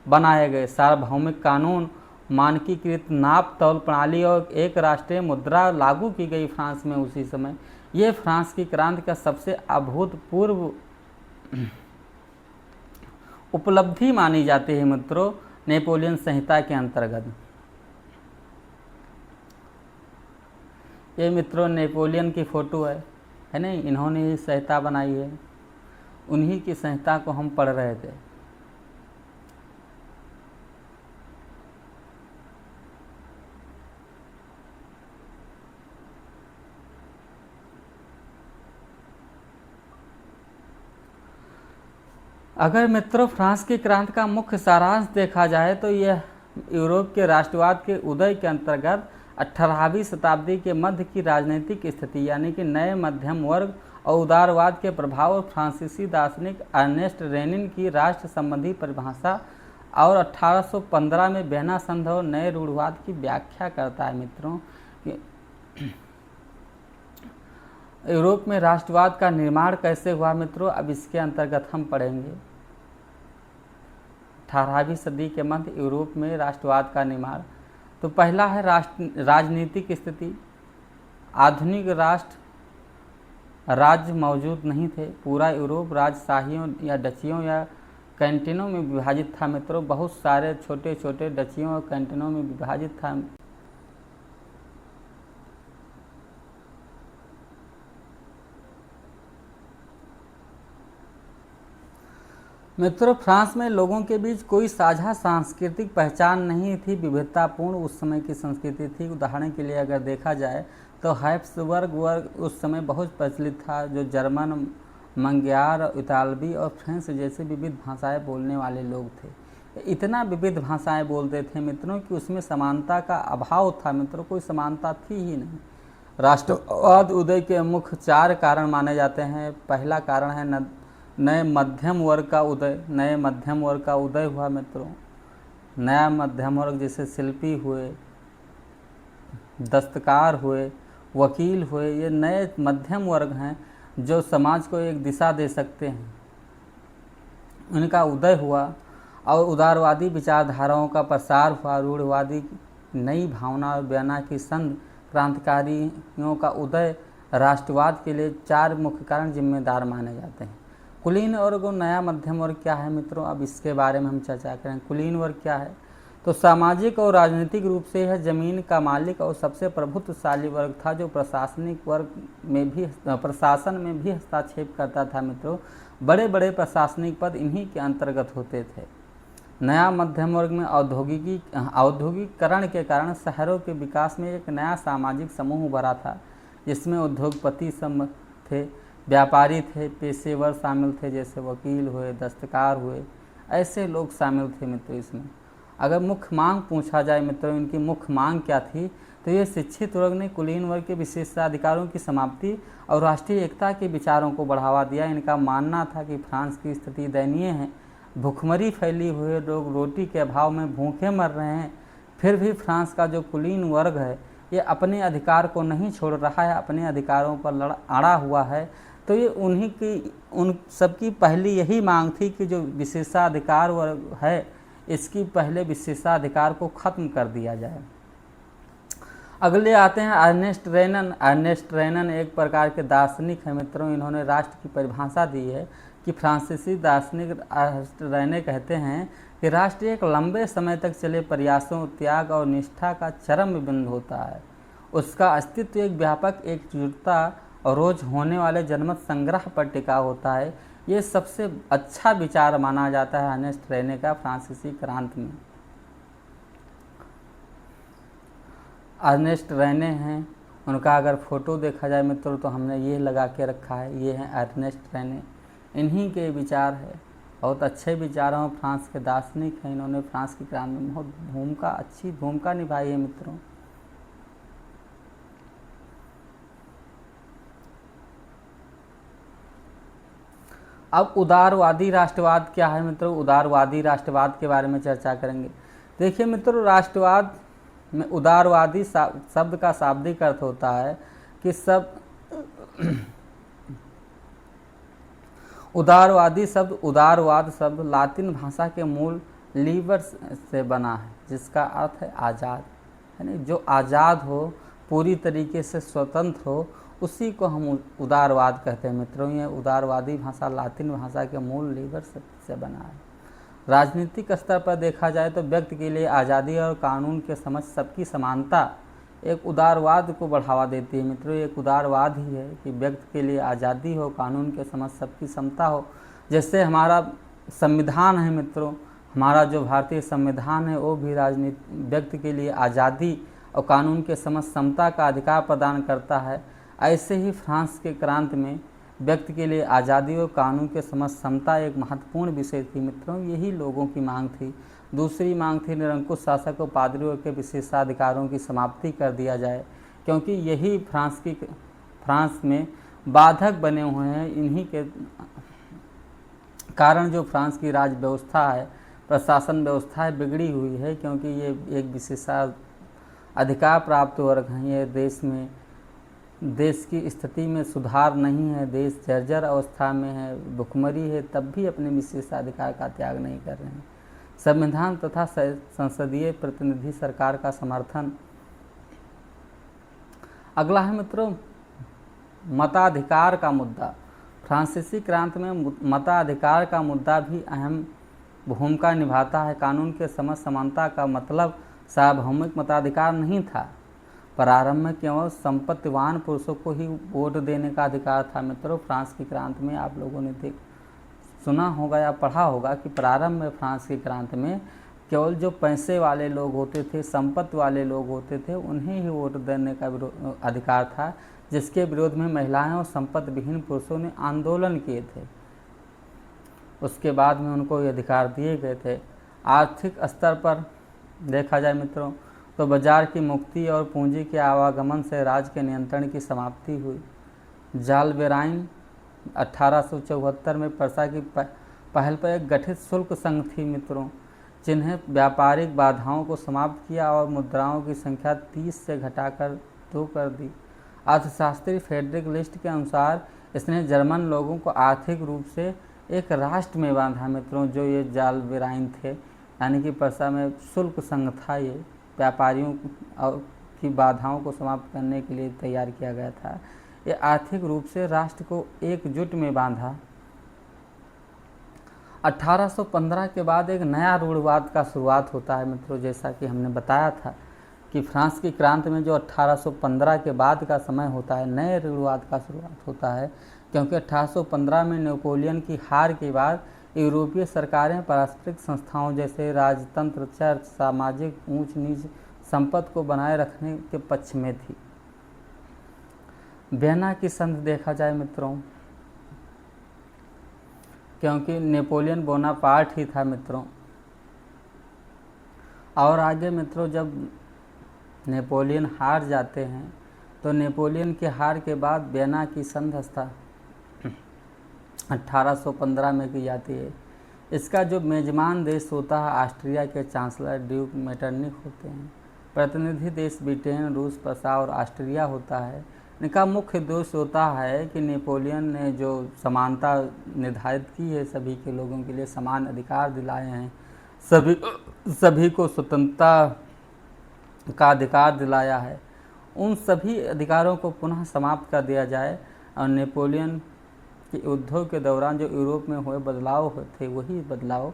बनाए गए। सार्वभौमिक कानून, मानकीकृत नाप तौल प्रणाली और एक राष्ट्रीय मुद्रा लागू की गई फ्रांस में उसी समय। ये फ्रांस की क्रांति का सबसे अभूतपूर्व उपलब्धि मानी जाती है मित्रों नेपोलियन संहिता के अंतर्गत। ये मित्रों नेपोलियन की फ़ोटो है नहीं, इन्होंने ही संहिता बनाई है, उन्हीं की संहिता को हम पढ़ रहे थे। अगर मित्रों फ्रांस की क्रांति का मुख्य सारांश देखा जाए तो यह यूरोप के राष्ट्रवाद के उदय के अंतर्गत 18वीं शताब्दी के मध्य की राजनीतिक स्थिति यानी कि नए मध्यम वर्ग और उदारवाद के प्रभाव और फ्रांसीसी दार्शनिक अर्नेस्ट रेनिन की राष्ट्र संबंधी परिभाषा और 1815 में बेना संधि और नए रूढ़वाद की व्याख्या करता है। मित्रों, यूरोप में राष्ट्रवाद का निर्माण कैसे हुआ मित्रों, अब इसके अंतर्गत हम पढ़ेंगे। 18वीं सदी के मध्य यूरोप में राष्ट्रवाद का निर्माण। तो पहला है राजनीतिक स्थिति। आधुनिक राष्ट्र राज्य मौजूद नहीं थे। पूरा यूरोप राजशाहियों या डचियों या कैंटिनों में विभाजित था। मित्रों, बहुत सारे छोटे छोटे डचियों और कैंटिनों में विभाजित था। मित्रों, फ्रांस में लोगों के बीच कोई साझा सांस्कृतिक पहचान नहीं थी। विविधतापूर्ण उस समय की संस्कृति थी। उदाहरण के लिए अगर देखा जाए तो हैब्सबर्ग वर्ग उस समय बहुत प्रचलित था, जो जर्मन, मंग्यार, इतालवी और फ्रेंच जैसे विविध भाषाएं बोलने वाले लोग थे। इतना विविध भाषाएं बोलते थे मित्रों कि उसमें समानता का अभाव था। मित्रों, कोई समानता थी ही नहीं। राष्ट्रवाद उदय के मुख्य 4 कारण माने जाते हैं। पहला कारण है नए मध्यम वर्ग का उदय। नए मध्यम वर्ग का उदय हुआ मित्रों। नया मध्यम वर्ग जैसे शिल्पी हुए, दस्तकार हुए, वकील हुए, ये नए मध्यम वर्ग हैं जो समाज को एक दिशा दे सकते हैं। उनका उदय हुआ और उदारवादी विचारधाराओं का प्रसार हुआ। रूढ़वादी नई भावना और बेना की संघ क्रांतिकारियों का उदय राष्ट्रवाद के लिए 4 मुख्य कारण जिम्मेदार माने जाते हैं। कुलीन वर्ग और नया मध्यम वर्ग क्या है मित्रों, अब इसके बारे में हम चर्चा करें। कुलीन वर्ग क्या है तो सामाजिक और राजनीतिक रूप से यह जमीन का मालिक और सबसे प्रभुत्वशाली वर्ग था, जो प्रशासनिक वर्ग में भी प्रशासन में भी हस्तक्षेप करता था। मित्रों, बड़े बड़े प्रशासनिक पद इन्हीं के अंतर्गत होते थे। नया मध्यम वर्ग में औद्योगिकरण के कारण शहरों के विकास में एक नया सामाजिक समूह उभरा था, जिसमें उद्योगपति सब थे, व्यापारी थे, पेशेवर शामिल थे, जैसे वकील हुए, दस्तकार हुए, ऐसे लोग शामिल थे। मित्रों, इसमें अगर मुख्य मांग पूछा जाए मित्रों, इनकी मुख्य मांग क्या थी तो ये शिक्षित वर्ग ने कुलीन वर्ग के विशेषाधिकारों की समाप्ति और राष्ट्रीय एकता के विचारों को बढ़ावा दिया। इनका मानना था कि फ्रांस की स्थिति दयनीय है, भूखमरी फैली हुई है, लोग रोटी के अभाव में भूखे मर रहे हैं। फिर भी फ्रांस का जो कुलीन वर्ग है ये अपने अधिकार को नहीं छोड़ रहा है, अपने अधिकारों पर अड़ा हुआ है। तो ये उन सबकी पहली यही मांग थी कि जो विशेषाधिकार वर्ग है इसकी पहले विशेषाधिकार को ख़त्म कर दिया जाए। अगले आते हैं अर्नेस्ट रेनन। अर्नेस्ट रेनन एक प्रकार के दार्शनिक हैं मित्रों। इन्होंने राष्ट्र की परिभाषा दी है कि फ्रांसीसी दार्शनिक अर्नेस्ट रेने कहते हैं कि राष्ट्र एक लंबे समय तक चले प्रयासों, त्याग और निष्ठा का चरम बिंदु होता है। उसका अस्तित्व एक व्यापक एकजुटता और रोज होने वाले जनमत संग्रह पर टिका होता है। ये सबसे अच्छा विचार माना जाता है अर्नेस्ट रेने का फ्रांसीसी क्रांति में। अर्नेस्ट रेने हैं, उनका अगर फ़ोटो देखा जाए मित्रों तो हमने ये लगा के रखा है, ये है अर्नेस्ट रेने, इन्हीं के विचार है। बहुत अच्छे विचार हैं, फ्रांस के दार्शनिक हैं। इन्होंने फ्रांस की क्रांति में बहुत अच्छी भूमिका निभाई है मित्रों। अब उदारवादी राष्ट्रवाद क्या है मित्रों? उदारवादी राष्ट्रवाद के बारे में चर्चा करेंगे। देखिए मित्रों, राष्ट्रवाद में उदारवादी शब्द का शाब्दिक अर्थ होता है कि उदारवाद शब्द लातिन भाषा के मूल लीबर से बना है, जिसका अर्थ है आज़ाद, यानी जो आज़ाद हो, पूरी तरीके से स्वतंत्र हो, उसी को हम उदारवाद कहते हैं मित्रों। ये उदारवादी भाषा लातिन भाषा के मूल लीबर से बना है। राजनीतिक स्तर पर देखा जाए तो व्यक्ति के लिए आज़ादी और कानून के समझ सबकी समानता एक उदारवाद को बढ़ावा देती है मित्रों। एक उदारवाद ही है कि व्यक्ति के लिए आज़ादी हो, कानून के समझ सबकी समता हो। जैसे हमारा संविधान है मित्रों, हमारा जो भारतीय संविधान है वो भी व्यक्ति के लिए आज़ादी और कानून के समझ समता का अधिकार प्रदान करता है। ऐसे ही फ्रांस के क्रांति में व्यक्ति के लिए आज़ादी और कानून के समझ समता एक महत्वपूर्ण विषय थी मित्रों। यही लोगों की मांग थी। दूसरी मांग थी निरंकुश शासक और पादरियों के विशेषाधिकारों की समाप्ति कर दिया जाए, क्योंकि यही फ्रांस में बाधक बने हुए हैं। इन्हीं के कारण जो फ्रांस की राज व्यवस्था है, प्रशासन व्यवस्था है, बिगड़ी हुई है, क्योंकि ये एक विशेषाधिकार प्राप्त वर्ग हैं। ये देश की स्थिति में सुधार नहीं है, देश जर्जर अवस्था में है, भुखमरी है, तब भी अपने विशेषाधिकार का त्याग नहीं कर रहे हैं। संविधान तथा संसदीय प्रतिनिधि सरकार का समर्थन। अगला है मित्रों मताधिकार का मुद्दा। फ्रांसीसी क्रांति में मताधिकार का मुद्दा भी अहम भूमिका निभाता है। कानून के समझ समानता का मतलब सार्वभौमिक मताधिकार नहीं था। प्रारंभ में केवल संपत्तिवान पुरुषों को ही वोट देने का अधिकार था मित्रों। फ्रांस की क्रांति में आप लोगों ने सुना होगा या पढ़ा होगा कि प्रारंभ में फ्रांस की क्रांति में केवल जो पैसे वाले लोग होते थे, संपत्ति वाले लोग होते थे, उन्हें ही वोट देने का अधिकार था, जिसके विरोध में महिलाएं और संपत्ति विहीन पुरुषों ने आंदोलन किए थे। उसके बाद में उनको ये अधिकार दिए गए थे। आर्थिक स्तर पर देखा जाए मित्रों तो बाजार की मुक्ति और पूंजी के आवागमन से राज्य के नियंत्रण की समाप्ति हुई। जालबेराइन 1874 में पर्सा की पहल पर एक गठित शुल्क संघ थी मित्रों, जिन्हें व्यापारिक बाधाओं को समाप्त किया और मुद्राओं की संख्या 30 से घटाकर 2 कर दी। अर्थशास्त्री फ्रेडरिक लिस्ट के अनुसार इसने जर्मन लोगों को आर्थिक रूप से एक राष्ट्र में बांधा मित्रों। जो ये जालबेराइन थे, यानी कि पर्सा में शुल्क संघ था, ये व्यापारियों की बाधाओं को समाप्त करने के लिए तैयार किया गया था। ये आर्थिक रूप से राष्ट्र को एकजुट में बांधा। 1815 के बाद एक नया रूढ़वाद का शुरुआत होता है मित्रों। जैसा कि हमने बताया था कि फ्रांस की क्रांति में जो 1815 के बाद का समय होता है, नए रूढ़वाद का शुरुआत होता है, क्योंकि 1815 में नेपोलियन की हार के बाद यूरोपीय सरकारें पारस्परिक संस्थाओं जैसे राजतंत्र, चर्च, सामाजिक ऊंच नीच संपत्ति को बनाए रखने के पक्ष में थी। वियना की संधि देखा जाए मित्रों, क्योंकि नेपोलियन बोनापार्ट ही था मित्रों। और आगे मित्रों जब नेपोलियन हार जाते हैं तो नेपोलियन के हार के बाद वियना की संधि 1815 में की जाती है। इसका जो मेजबान देश होता है ऑस्ट्रिया के चांसलर ड्यूक मेटरनिक होते हैं। प्रतिनिधि देश ब्रिटेन, रूस, प्रसा और ऑस्ट्रिया होता है। इनका मुख्य उद्देश्य होता है कि नेपोलियन ने जो समानता निर्धारित की है, सभी के लोगों के लिए समान अधिकार दिलाए हैं, सभी को स्वतंत्रता का अधिकार दिलाया है, उन सभी अधिकारों को पुनः समाप्त कर दिया जाए और नेपोलियन के युद्धों के दौरान जो यूरोप में हुए बदलाव थे, वही बदलाव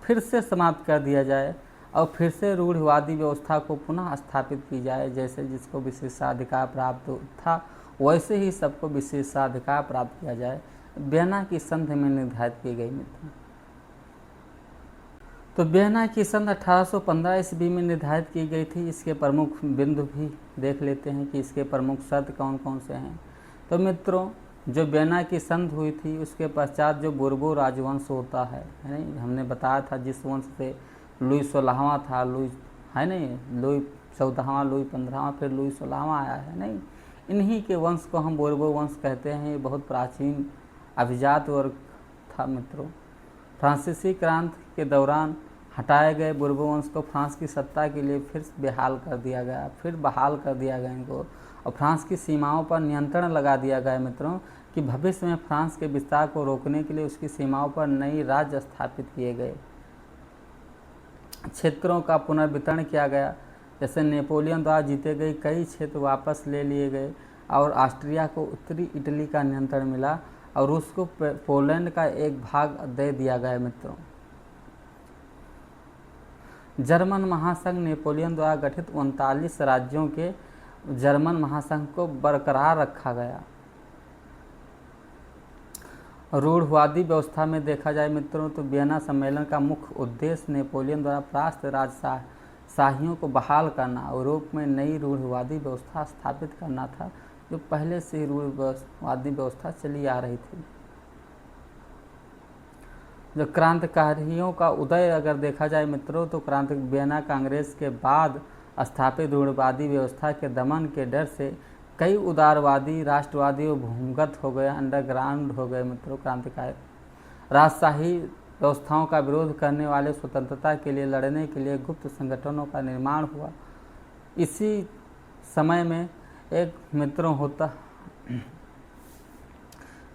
फिर से समाप्त कर दिया जाए। और फिर से रूढ़िवादी व्यवस्था को पुनः स्थापित की जाए। जैसे जिसको विशेषाधिकार प्राप्त था वैसे ही सबको विशेषाधिकार प्राप्त किया जाए, वियना की संधि में निर्धारित की गई मित्रों। तो वियना की संधि 1815 ईस्वी में निर्धारित की गई थी। इसके प्रमुख बिंदु भी देख लेते हैं कि इसके प्रमुख शर्त कौन कौन से हैं। तो मित्रों, जो वियना की संधि हुई थी उसके पश्चात जो बोर्बो राजवंश होता है नहीं, हमने बताया था जिस वंश से लुई 16वां था, लुई है नहीं, लुई 14वां, लुई 15वां, फिर लुई 16वां आया है नहीं, इन्हीं के वंश को हम बोर्बो वंश कहते हैं। ये बहुत प्राचीन अभिजात वर्ग था मित्रों। फ्रांसीसी क्रांति के दौरान हटाए गए बोर्बो वंश को फ्रांस की सत्ता के लिए फिर बहाल कर दिया गया, फिर बहाल कर दिया गया इनको, और फ्रांस की सीमाओं पर नियंत्रण लगा दिया गया मित्रों कि भविष्य में फ्रांस के विस्तार को रोकने के लिए उसकी सीमाओं पर नई राज्य स्थापित किए गए। क्षेत्रों का पुनर्वितरण किया गया, जैसे नेपोलियन द्वारा जीते गए कई क्षेत्र वापस ले लिए गए और ऑस्ट्रिया को उत्तरी इटली का नियंत्रण मिला और रूस को पोलैंड का एक भाग दे दिया गया मित्रों। जर्मन महासंघ नेपोलियन द्वारा गठित 39 राज्यों के जर्मन महासंघ को बरकरार रखा गया। रूढ़वादी व्यवस्था में देखा जाए मित्रों तो वियना सम्मेलन का मुख्य उद्देश्य नेपोलियन द्वारा परास्त राजशाहियों को बहाल करना, यूरोप में नई रूढ़वादी व्यवस्था स्थापित करना था, जो पहले से ही रूढ़वादी व्यवस्था चली आ रही थी। जो क्रांतिकारियों का उदय अगर देखा जाए मित्रों तो क्रांति वियना कांग्रेस के बाद स्थापित रूढ़वादी व्यवस्था के दमन के डर से कई उदारवादी, राष्ट्रवादी और भूमिगत हो गए, अंडरग्राउंड हो गए मित्रों क्रांतिकारी। राजशाही व्यवस्थाओं का विरोध करने वाले स्वतंत्रता के लिए लड़ने के लिए गुप्त संगठनों का निर्माण हुआ। इसी समय में एक मित्रों होता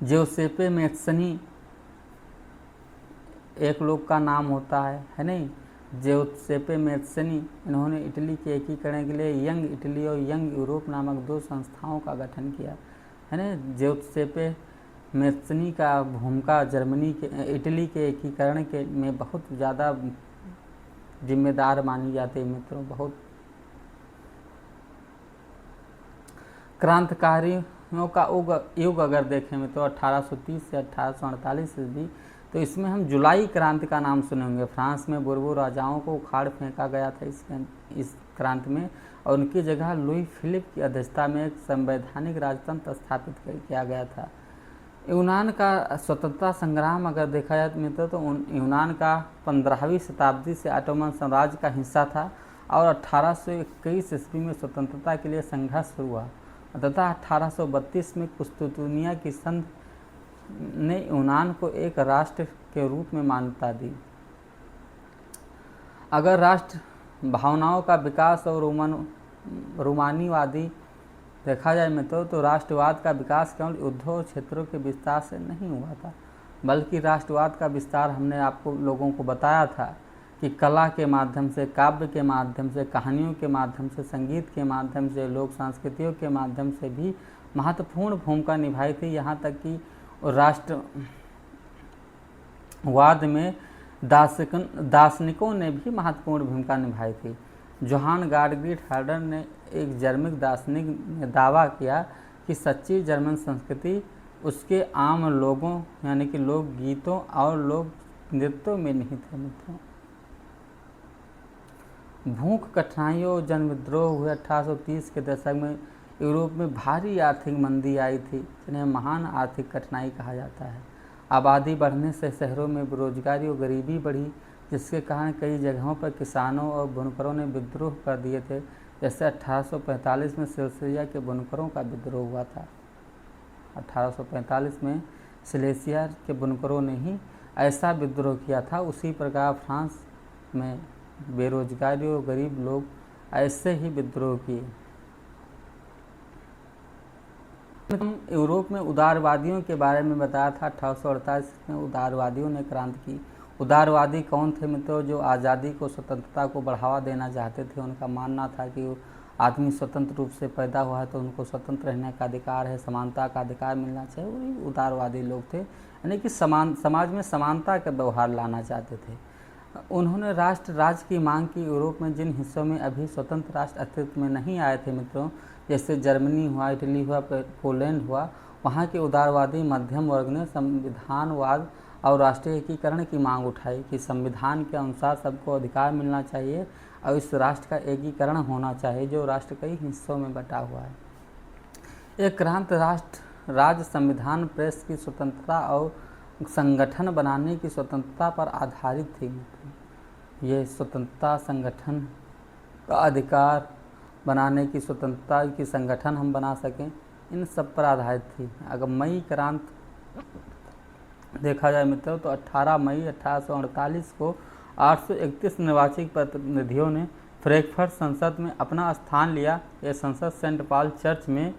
जोसेपे मैक्सनी एक लोग का नाम होता है नहीं, जोसेपे मैक्सनी। इन्होंने इटली के एकीकरण के लिए यंग इटली और यंग यूरोप नामक दो संस्थाओं का गठन किया है ना। जोसेपे मैक्सनी का भूमिका जर्मनी के इटली के एकीकरण के में बहुत ज़्यादा जिम्मेदार मानी जाती है मित्रों। बहुत क्रांतिकारियों का युग अगर देखें मित्रों 1830 से 1848 ईस्वी, तो इसमें हम जुलाई क्रांति का नाम सुने होंगे। फ्रांस में बोर्बो राजाओं को उखाड़ फेंका गया था इस क्रांति में, और उनकी जगह लुई फिलिप की अध्यक्षता में एक संवैधानिक राजतंत्र स्थापित किया गया था। यूनान का स्वतंत्रता संग्राम अगर देखा जाए मित्रों तो यूनान का 15वीं शताब्दी से ऑटोमन साम्राज्य का हिस्सा था और 1821 ईस्वी में स्वतंत्रता के लिए संघर्ष हुआ तथा 1832 में कुस्तुतुनिया की संधि ने यूनान को एक राष्ट्र के रूप में मान्यता दी। अगर राष्ट्र भावनाओं का विकास और रोमानीवादी देखा जाए मित्रों तो राष्ट्रवाद का विकास केवल युद्धों और क्षेत्रों के विस्तार से नहीं हुआ था, बल्कि राष्ट्रवाद का विस्तार हमने आपको लोगों को बताया था कि कला के माध्यम से, काव्य के माध्यम से, कहानियों के माध्यम से, संगीत के माध्यम से, लोक संस्कृतियों के माध्यम से भी महत्वपूर्ण भूमिका निभाई थी। यहाँ तक कि राष्ट्रवाद में दार्शनिकों ने भी महत्वपूर्ण भूमिका निभाई थी। जोहान गाडगिट हर्डर ने एक जर्मन दार्शनिक ने दावा किया कि सच्ची जर्मन संस्कृति उसके आम लोगों यानी कि लोकगीतों और लोक नृत्यों में निहित है मित्रों। भूख, कठिनाइयों और जन विद्रोह हुए 1830 के दशक में यूरोप में भारी आर्थिक मंदी आई थी, जिन्हें महान आर्थिक कठिनाई कहा जाता है। आबादी बढ़ने से शहरों में बेरोजगारी और गरीबी बढ़ी, जिसके कारण कई जगहों पर किसानों और बुनकरों ने विद्रोह कर दिए थे। जैसे 1845 में सिलेसिया के बुनकरों का विद्रोह हुआ था। 1845 में सिलेसिया के बुनकरों ने ही ऐसा विद्रोह किया था। उसी प्रकार फ्रांस में बेरोजगारी और गरीब लोग ऐसे ही विद्रोह किए। हम यूरोप में उदारवादियों के बारे में बताया था। 1848 में उदारवादियों ने क्रांति की। उदारवादी कौन थे मित्रों? जो आज़ादी को, स्वतंत्रता को बढ़ावा देना चाहते थे। उनका मानना था कि आदमी स्वतंत्र रूप से पैदा हुआ है तो उनको स्वतंत्र रहने का अधिकार है, समानता का अधिकार मिलना चाहिए। वही उदारवादी लोग थे, यानी कि समाज में समानता का व्यवहार लाना चाहते थे। उन्होंने राष्ट्र राज्य की मांग की। यूरोप में जिन हिस्सों में अभी स्वतंत्र राष्ट्र अस्तित्व में नहीं आए थे मित्रों, जैसे जर्मनी हुआ, इटली हुआ, पोलैंड हुआ, वहाँ के उदारवादी मध्यम वर्ग ने संविधानवाद और राष्ट्रीय एकीकरण की मांग उठाई कि संविधान के अनुसार सबको अधिकार मिलना चाहिए और इस राष्ट्र का एकीकरण होना चाहिए जो राष्ट्र कई हिस्सों में बटा हुआ है। एक क्रांत राष्ट्र राज्य संविधान, प्रेस की स्वतंत्रता और संगठन बनाने की स्वतंत्रता पर आधारित थी। ये स्वतंत्रता, संगठन का अधिकार, बनाने की स्वतंत्रता की संगठन हम बना सकें, इन सब पर आधारित थी। अगर मई क्रांत देखा जाए मित्रों तो 18 मई 1848 को 831 निर्वाचित प्रतिनिधियों ने फ्रैंकफर्ट संसद में अपना स्थान लिया। यह संसद सेंट पॉल चर्च में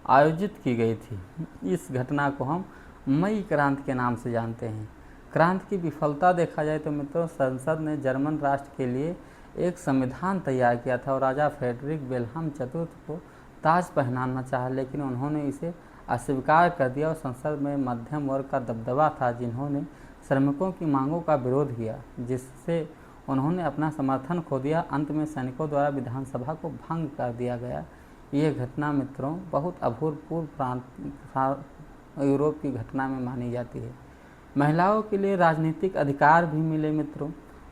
आयोजित की गई थी। इस घटना को हम मई क्रांति के नाम से जानते हैं। क्रांति की विफलता देखा जाए तो मित्रों, संसद ने जर्मन राष्ट्र के लिए एक संविधान तैयार किया था और राजा फ्रेडरिक विल्हेम चतुर्थ को ताज पहनाना चाहा, लेकिन उन्होंने इसे अस्वीकार कर दिया। और संसद में मध्यम वर्ग का दबदबा था जिन्होंने श्रमिकों की मांगों का विरोध किया, जिससे उन्होंने अपना समर्थन खो दिया। अंत में सैनिकों द्वारा विधानसभा को भंग कर दिया गया। ये घटना मित्रों बहुत अभूतपूर्व यूरोप की घटना में मानी जाती है। महिलाओं के लिए राजनीतिक अधिकार भी मिले मित्रों।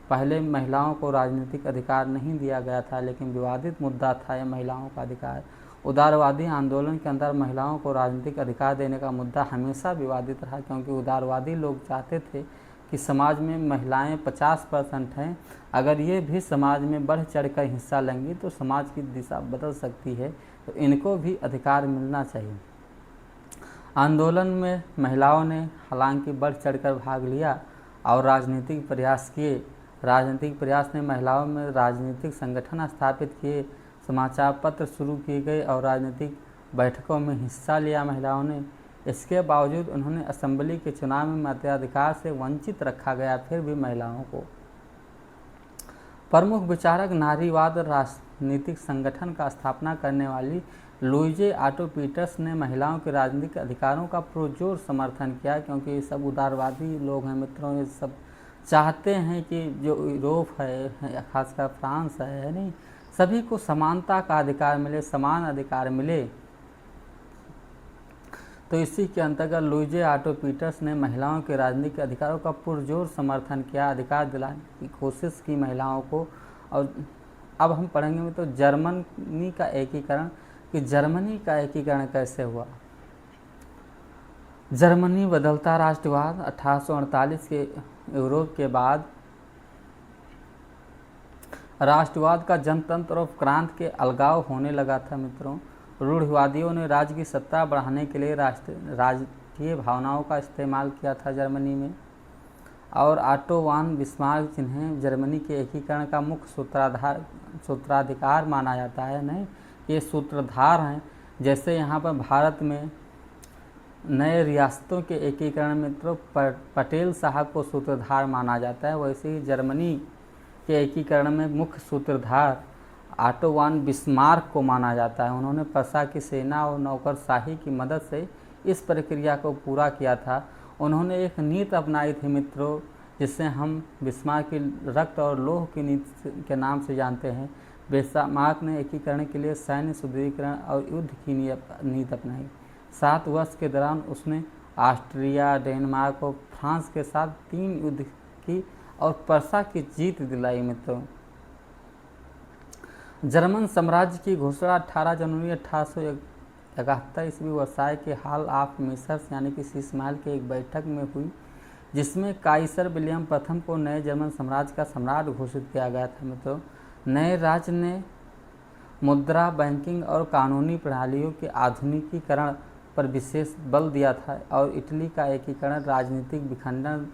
पहले महिलाओं को राजनीतिक अधिकार नहीं दिया गया था, लेकिन विवादित मुद्दा था यह महिलाओं का अधिकार। उदारवादी आंदोलन के अंदर महिलाओं को राजनीतिक अधिकार देने का मुद्दा हमेशा विवादित रहा, क्योंकि उदारवादी लोग चाहते थे कि समाज में महिलाएं 50% हैं, अगर ये भी समाज में बढ़ चढ़ कर हिस्सा लेंगी तो समाज की दिशा बदल सकती है, तो इनको भी अधिकार मिलना चाहिए। आंदोलन में महिलाओं ने हालांकि बढ़ चढ़कर भाग लिया और राजनीतिक प्रयास किए। राजनीतिक प्रयास ने महिलाओं में राजनीतिक संगठन स्थापित किए, समाचार पत्र शुरू किए गए और राजनीतिक बैठकों में हिस्सा लिया महिलाओं ने। इसके बावजूद उन्होंने असेंबली के चुनाव में मताधिकार से वंचित रखा गया। फिर भी महिलाओं को प्रमुख विचारक नारीवाद राजनीतिक संगठन का स्थापना करने वाली लुइजे ऑटो पीटर्स ने महिलाओं के राजनीतिक अधिकारों का पुरजोर समर्थन किया, क्योंकि ये सब उदारवादी लोग हैं मित्रों। ये सब चाहते हैं कि जो यूरोप है, खासकर फ्रांस है नहीं, सभी को समानता का अधिकार मिले, समान अधिकार मिले। तो इसी के अंतर्गत लुइजे ऑटो पीटर्स ने महिलाओं के राजनीतिक अधिकारों का पुरजोर समर्थन किया, अधिकार दिलाने की कोशिश की महिलाओं को। और अब हम पढ़ेंगे में तो जर्मनी का एकीकरण, कि जर्मनी का एकीकरण कैसे हुआ। जर्मनी बदलता राष्ट्रवाद 1848 के यूरोप के बाद राष्ट्रवाद का जनतंत्र और क्रांति के अलगाव होने लगा था मित्रों। रूढ़िवादियों ने राज्य की सत्ता बढ़ाने के लिए राजकीय भावनाओं का इस्तेमाल किया था जर्मनी में। और ऑटो वान बिस्मार्क, जिन्हें जर्मनी के एकीकरण का मुख्य सूत्राधिकार माना जाता है, नहीं, ये सूत्रधार हैं। जैसे यहाँ पर भारत में नए रियासतों के एकीकरण में तो पटेल साहब को सूत्रधार माना जाता है, वैसे ही जर्मनी के एकीकरण में मुख्य सूत्रधार ऑटो वान बिस्मार्क को माना जाता है। उन्होंने प्रशा की सेना और नौकरशाही की मदद से इस प्रक्रिया को पूरा किया था। उन्होंने एक नीति अपनाई थी मित्रों, जिसे हम बिस्मार्क की रक्त और लौह की नीति के नाम से जानते हैं। बिस्मार्क ने एकीकरण के लिए सैन्य सुदृढ़ीकरण और युद्ध की नीति अपनाई। 7 वर्ष के दौरान उसने ऑस्ट्रिया, डेनमार्क और फ्रांस के साथ 3 युद्ध की और प्रशा की जीत दिलाई मित्रों। जर्मन साम्राज्य की घोषणा 18 जनवरी 1871 ईस्वी वर्साय के हॉल ऑफ मिसर्स यानी कि शीश महल की एक बैठक में हुई, जिसमें काइसर विलियम प्रथम को नए जर्मन साम्राज्य का सम्राट घोषित किया गया था मित्रों। नए राज्य ने मुद्रा, बैंकिंग और कानूनी प्रणालियों के आधुनिकीकरण पर विशेष बल दिया था। और इटली का एकीकरण, राजनीतिक विखंडन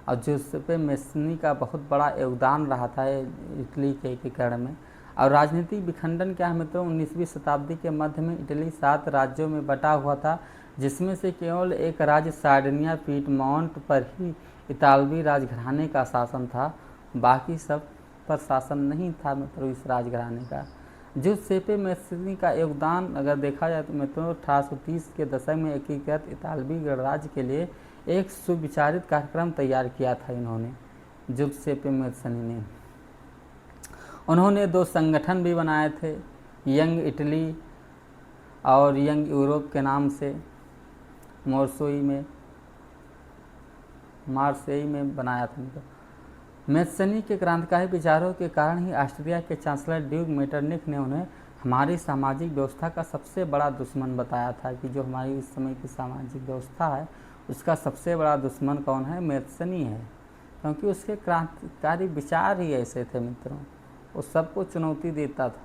और जुसेप्पे मेस्सीनी का बहुत बड़ा योगदान रहा था इटली के एकीकरण में। और राजनीतिक विखंडन क्या है मित्रों, 19वीं शताब्दी के मध्य में इटली 7 राज्यों में बटा हुआ था, जिसमें से केवल एक राज्य सार्डिनिया पीडमोंट पर ही इतालवी राजघराने का शासन था। बाकी सब पर शासन नहीं था मित्रों इस राजघराने का। जुसेप्पे मेस्सीनी का योगदान अगर देखा जाए तो मित्रों 1830 के दशक में एकीकृत इतालवी गणराज्य के लिए एक सुविचारित कार्यक्रम तैयार किया था इन्होंने। जुसेप्पे मैत्सनी ने। उन्होंने 2 संगठन भी बनाए थे, यंग इटली और यंग यूरोप के नाम से। मार्सेई में बनाया था। मैत्सनी के क्रांतिकारी विचारों के कारण ही ऑस्ट्रिया के चांसलर ड्यूक मेटरनिख ने उन्हें हमारी सामाजिक व्यवस्था का सबसे बड़ा दुश्मन बताया था कि जो हमारी इस समय की सामाजिक व्यवस्था है उसका सबसे बड़ा दुश्मन कौन है? मैत्सनी है, क्योंकि उसके क्रांतिकारी विचार ही ऐसे थे मित्रों, वो सबको चुनौती देता था।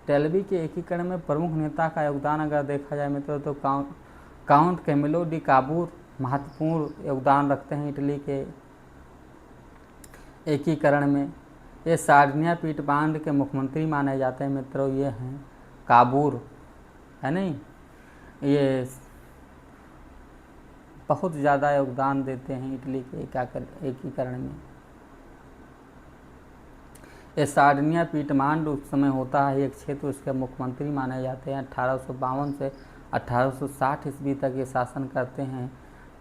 इटली के एकीकरण में प्रमुख नेता का योगदान अगर देखा जाए मित्रों तो काउंट कैमिलो डी काबूर महत्वपूर्ण योगदान रखते हैं इटली के एकीकरण में। ये सार्डिनिया पीठबांड के मुख्यमंत्री माने जाते हैं मित्रों, ये हैं काबूर, है नहीं, ये बहुत ज़्यादा योगदान देते हैं इटली के एकीकरण में। ये सार्डिनिया पीठबांड उस समय होता है एक क्षेत्र, उसके मुख्यमंत्री माने जाते हैं। 1852 से 1860 ईस्वी तक ये शासन करते हैं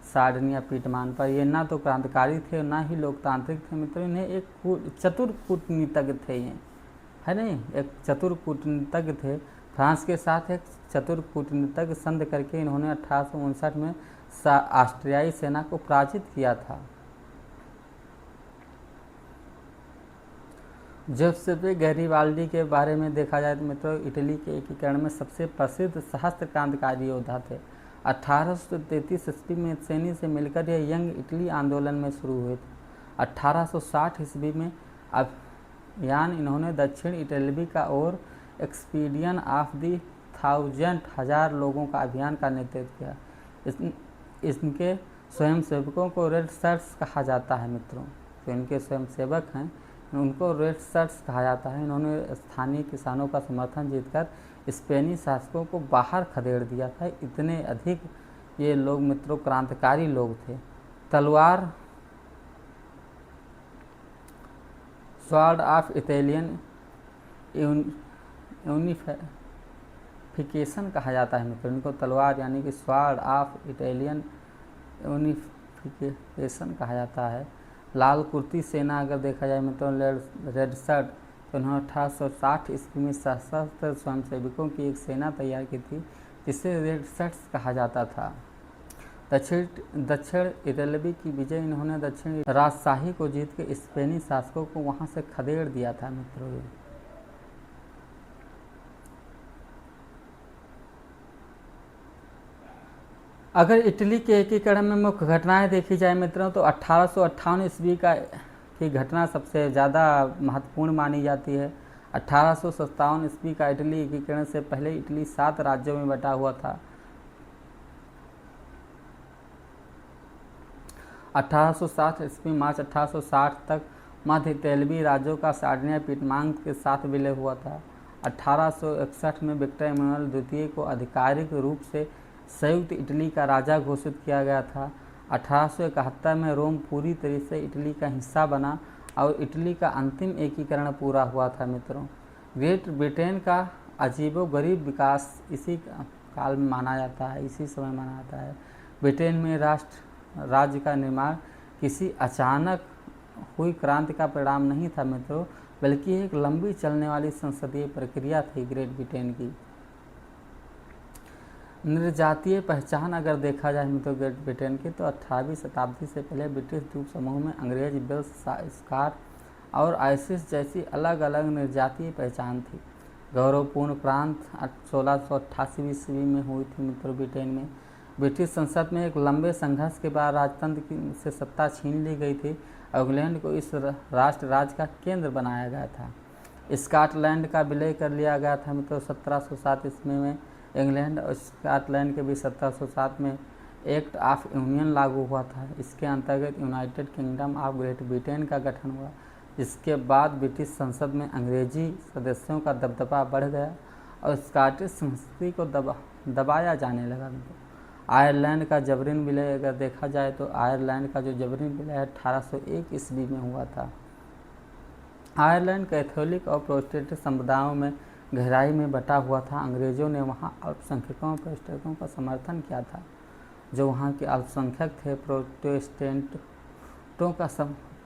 सार्डिनिया पीठबांड पर। ये ना तो क्रांतिकारी थे ना ही लोकतांत्रिक थे मित्रों, इन्हें एक चतुर कूटनीतिज्ञ थे ये, है नहीं, एक चतुर कूटनीतिज्ञ थे। फ्रांस के साथ एक चतुर कूटनीतिज्ञ संधि करके इन्होंने 1859 में ऑस्ट्रियाई सेना को पराजित किया था। जुसेप्पे गैरिबाल्डी के बारे में देखा जाए तो मित्रों इटली के एकीकरण में सबसे प्रसिद्ध सशस्त्र क्रांतिकारी योद्धा थे। 1833 ईस्वी में मैत्सनी से मिलकर यह यंग इटली आंदोलन में शुरू हुए थे। 1860 ईस्वी में अभियान इन्होंने दक्षिण इटली का और एक्सपीडिशन ऑफ द 1000 लोगों का अभियान का नेतृत्व किया। इनके स्वयंसेवकों को रेड शर्ट्स कहा जाता है मित्रों, तो इनके स्वयंसेवक हैं उनको रेड शर्ट्स कहा जाता है। इन्होंने स्थानीय किसानों का समर्थन जीतकर स्पेनी शासकों को बाहर खदेड़ दिया था। इतने अधिक ये लोग मित्रों क्रांतिकारी लोग थे। तलवार स्वॉर्ड ऑफ इटालियन यूनिफिकेशन कहा जाता है मित्रों, इनको तलवार यानी कि स्वॉर्ड ऑफ इटालियन यूनिफिकेशन कहा जाता है। लाल कुर्ती सेना अगर देखा जाए मित्रों रेड शर्ट, तो उन्होंने 1860 ईस्वी में सशस्त्र स्वयंसेवकों की एक सेना तैयार की थी जिसे रेड शर्ट्स कहा जाता था। दक्षिण इटली की विजय इन्होंने दक्षिण राजशाही को जीत के स्पेनी शासकों को वहां से खदेड़ दिया था मित्रों। अगर इटली के एकीकरण में मुख्य घटनाएं देखी जाए मित्रों तो 1858 ईस्वी की घटना सबसे ज़्यादा महत्वपूर्ण मानी जाती है। 1857 ईस्वी का इटली एकीकरण से पहले इटली 7 राज्यों में बटा हुआ था। 1860 ईस्वी मार्च 1860 तक मध्य इतालवी राज्यों का सार्डिनिया पीठबांड के साथ विलय हुआ था। 1861 में विक्टर इमैनुएल द्वितीय को आधिकारिक रूप से संयुक्त इटली का राजा घोषित किया गया था। 1871 में रोम पूरी तरह से इटली का हिस्सा बना और इटली का अंतिम एकीकरण पूरा हुआ था मित्रों। ग्रेट ब्रिटेन का अजीबोगरीब विकास इसी काल में माना जाता है, इसी समय माना जाता है। ब्रिटेन में राज्य का निर्माण किसी अचानक हुई क्रांति का परिणाम नहीं था मित्रों, बल्कि एक लंबी चलने वाली संसदीय प्रक्रिया थी ग्रेट ब्रिटेन की। निर्जातीय पहचान अगर देखा जाए मित्रों ग्रेट ब्रिटेन की, तो 18वीं शताब्दी से पहले ब्रिटिश द्वीप समूह में अंग्रेज, वेल्स, स्कॉट और आयरिश जैसी अलग अलग निर्जातीय पहचान थी। गौरवपूर्ण प्रांत 1688 ईस्वी में हुई थी मित्रों ब्रिटेन में। ब्रिटिश संसद में एक लंबे संघर्ष के बाद राजतंत्र से सत्ता छीन ली गई थी। इंग्लैंड को इस राष्ट्र राज्य का केंद्र बनाया गया था। स्कॉटलैंड का विलय कर लिया गया था मित्रों 1707 ईस्वी में। इंग्लैंड और स्कॉटलैंड के बीच 1707 में एक्ट ऑफ यूनियन लागू हुआ था। इसके अंतर्गत United kingdom of great Britain का गठन हुआ। इसके बाद ब्रिटिश संसद में अंग्रेजी सदस्यों का दबदबा बढ़ गया और स्कॉटिश संस्कृति को दबाया जाने लगा। आयरलैंड का जबरन विलय अगर देखा जाए तो आयरलैंड का जो जबरन विलय 1801 ईस्वी में हुआ था। आयरलैंड कैथोलिक और प्रोटेस्टेंट समुदायों में गहराई में बटा हुआ था। अंग्रेज़ों ने वहां अल्पसंख्यकों और प्रोटेस्टेंटों का समर्थन किया था। जो वहां के अल्पसंख्यक थे प्रोटेस्टेंटों का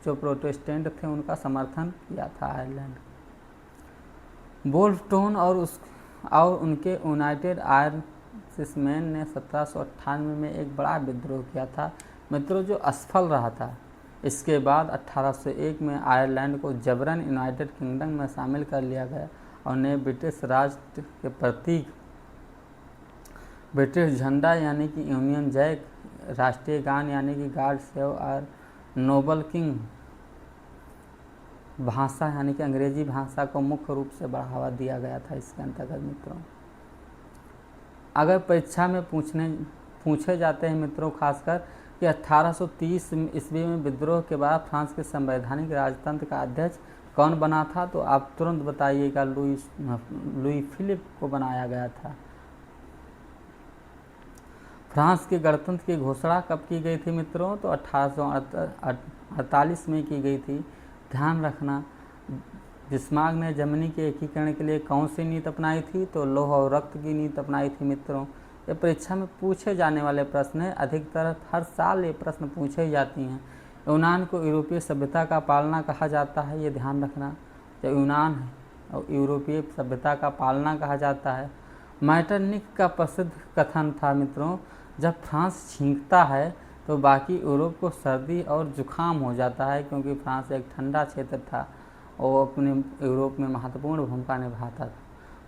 जो प्रोटेस्टेंट थे उनका समर्थन किया था आयरलैंड। वोल्फटोन और उनके यूनाइटेड आयरिशमैन ने 1798 में एक बड़ा विद्रोह किया था मित्रों, जो असफल रहा था। इसके बाद 1801 में आयरलैंड को जबरन यूनाइटेड किंगडम में शामिल कर लिया गया और नए ब्रिटिश राज के प्रतीक ब्रिटिश झंडा यानी कि यूनियन जैक, राष्ट्रीय गान यानी कि God save our noble king, भाषा यानी कि अंग्रेजी भाषा को मुख्य रूप से बढ़ावा दिया गया था इसके अंतर्गत मित्रों। अगर परीक्षा में पूछे जाते हैं मित्रों खासकर कि 1830 ईस्वी में विद्रोह के बाद फ्रांस के संवैधानिक राजतंत्र का अध्यक्ष कौन बना था, तो आप तुरंत बताइएगा लुई फिलिप को बनाया गया था। फ्रांस के गणतंत्र की घोषणा कब की गई थी मित्रों, तो 1848 में की गई थी। ध्यान रखना, बिस्मार्क ने जर्मनी के एकीकरण के लिए कौन सी नीति अपनाई थी, तो लौह और रक्त की नीति अपनाई थी मित्रों। ये परीक्षा में पूछे जाने वाले प्रश्न हैं, अधिकतर हर साल ये प्रश्न पूछे जाती हैं। यूनान को यूरोपीय सभ्यता का पालना कहा जाता है, ये ध्यान रखना। जो यूनान है और यूरोपीय सभ्यता का पालना कहा जाता है। मैटरनिक का प्रसिद्ध कथन था मित्रों, जब फ्रांस छींकता है तो बाकी यूरोप को सर्दी और जुखाम हो जाता है, क्योंकि फ्रांस एक ठंडा क्षेत्र था और अपने यूरोप में महत्वपूर्ण भूमिका निभाता था।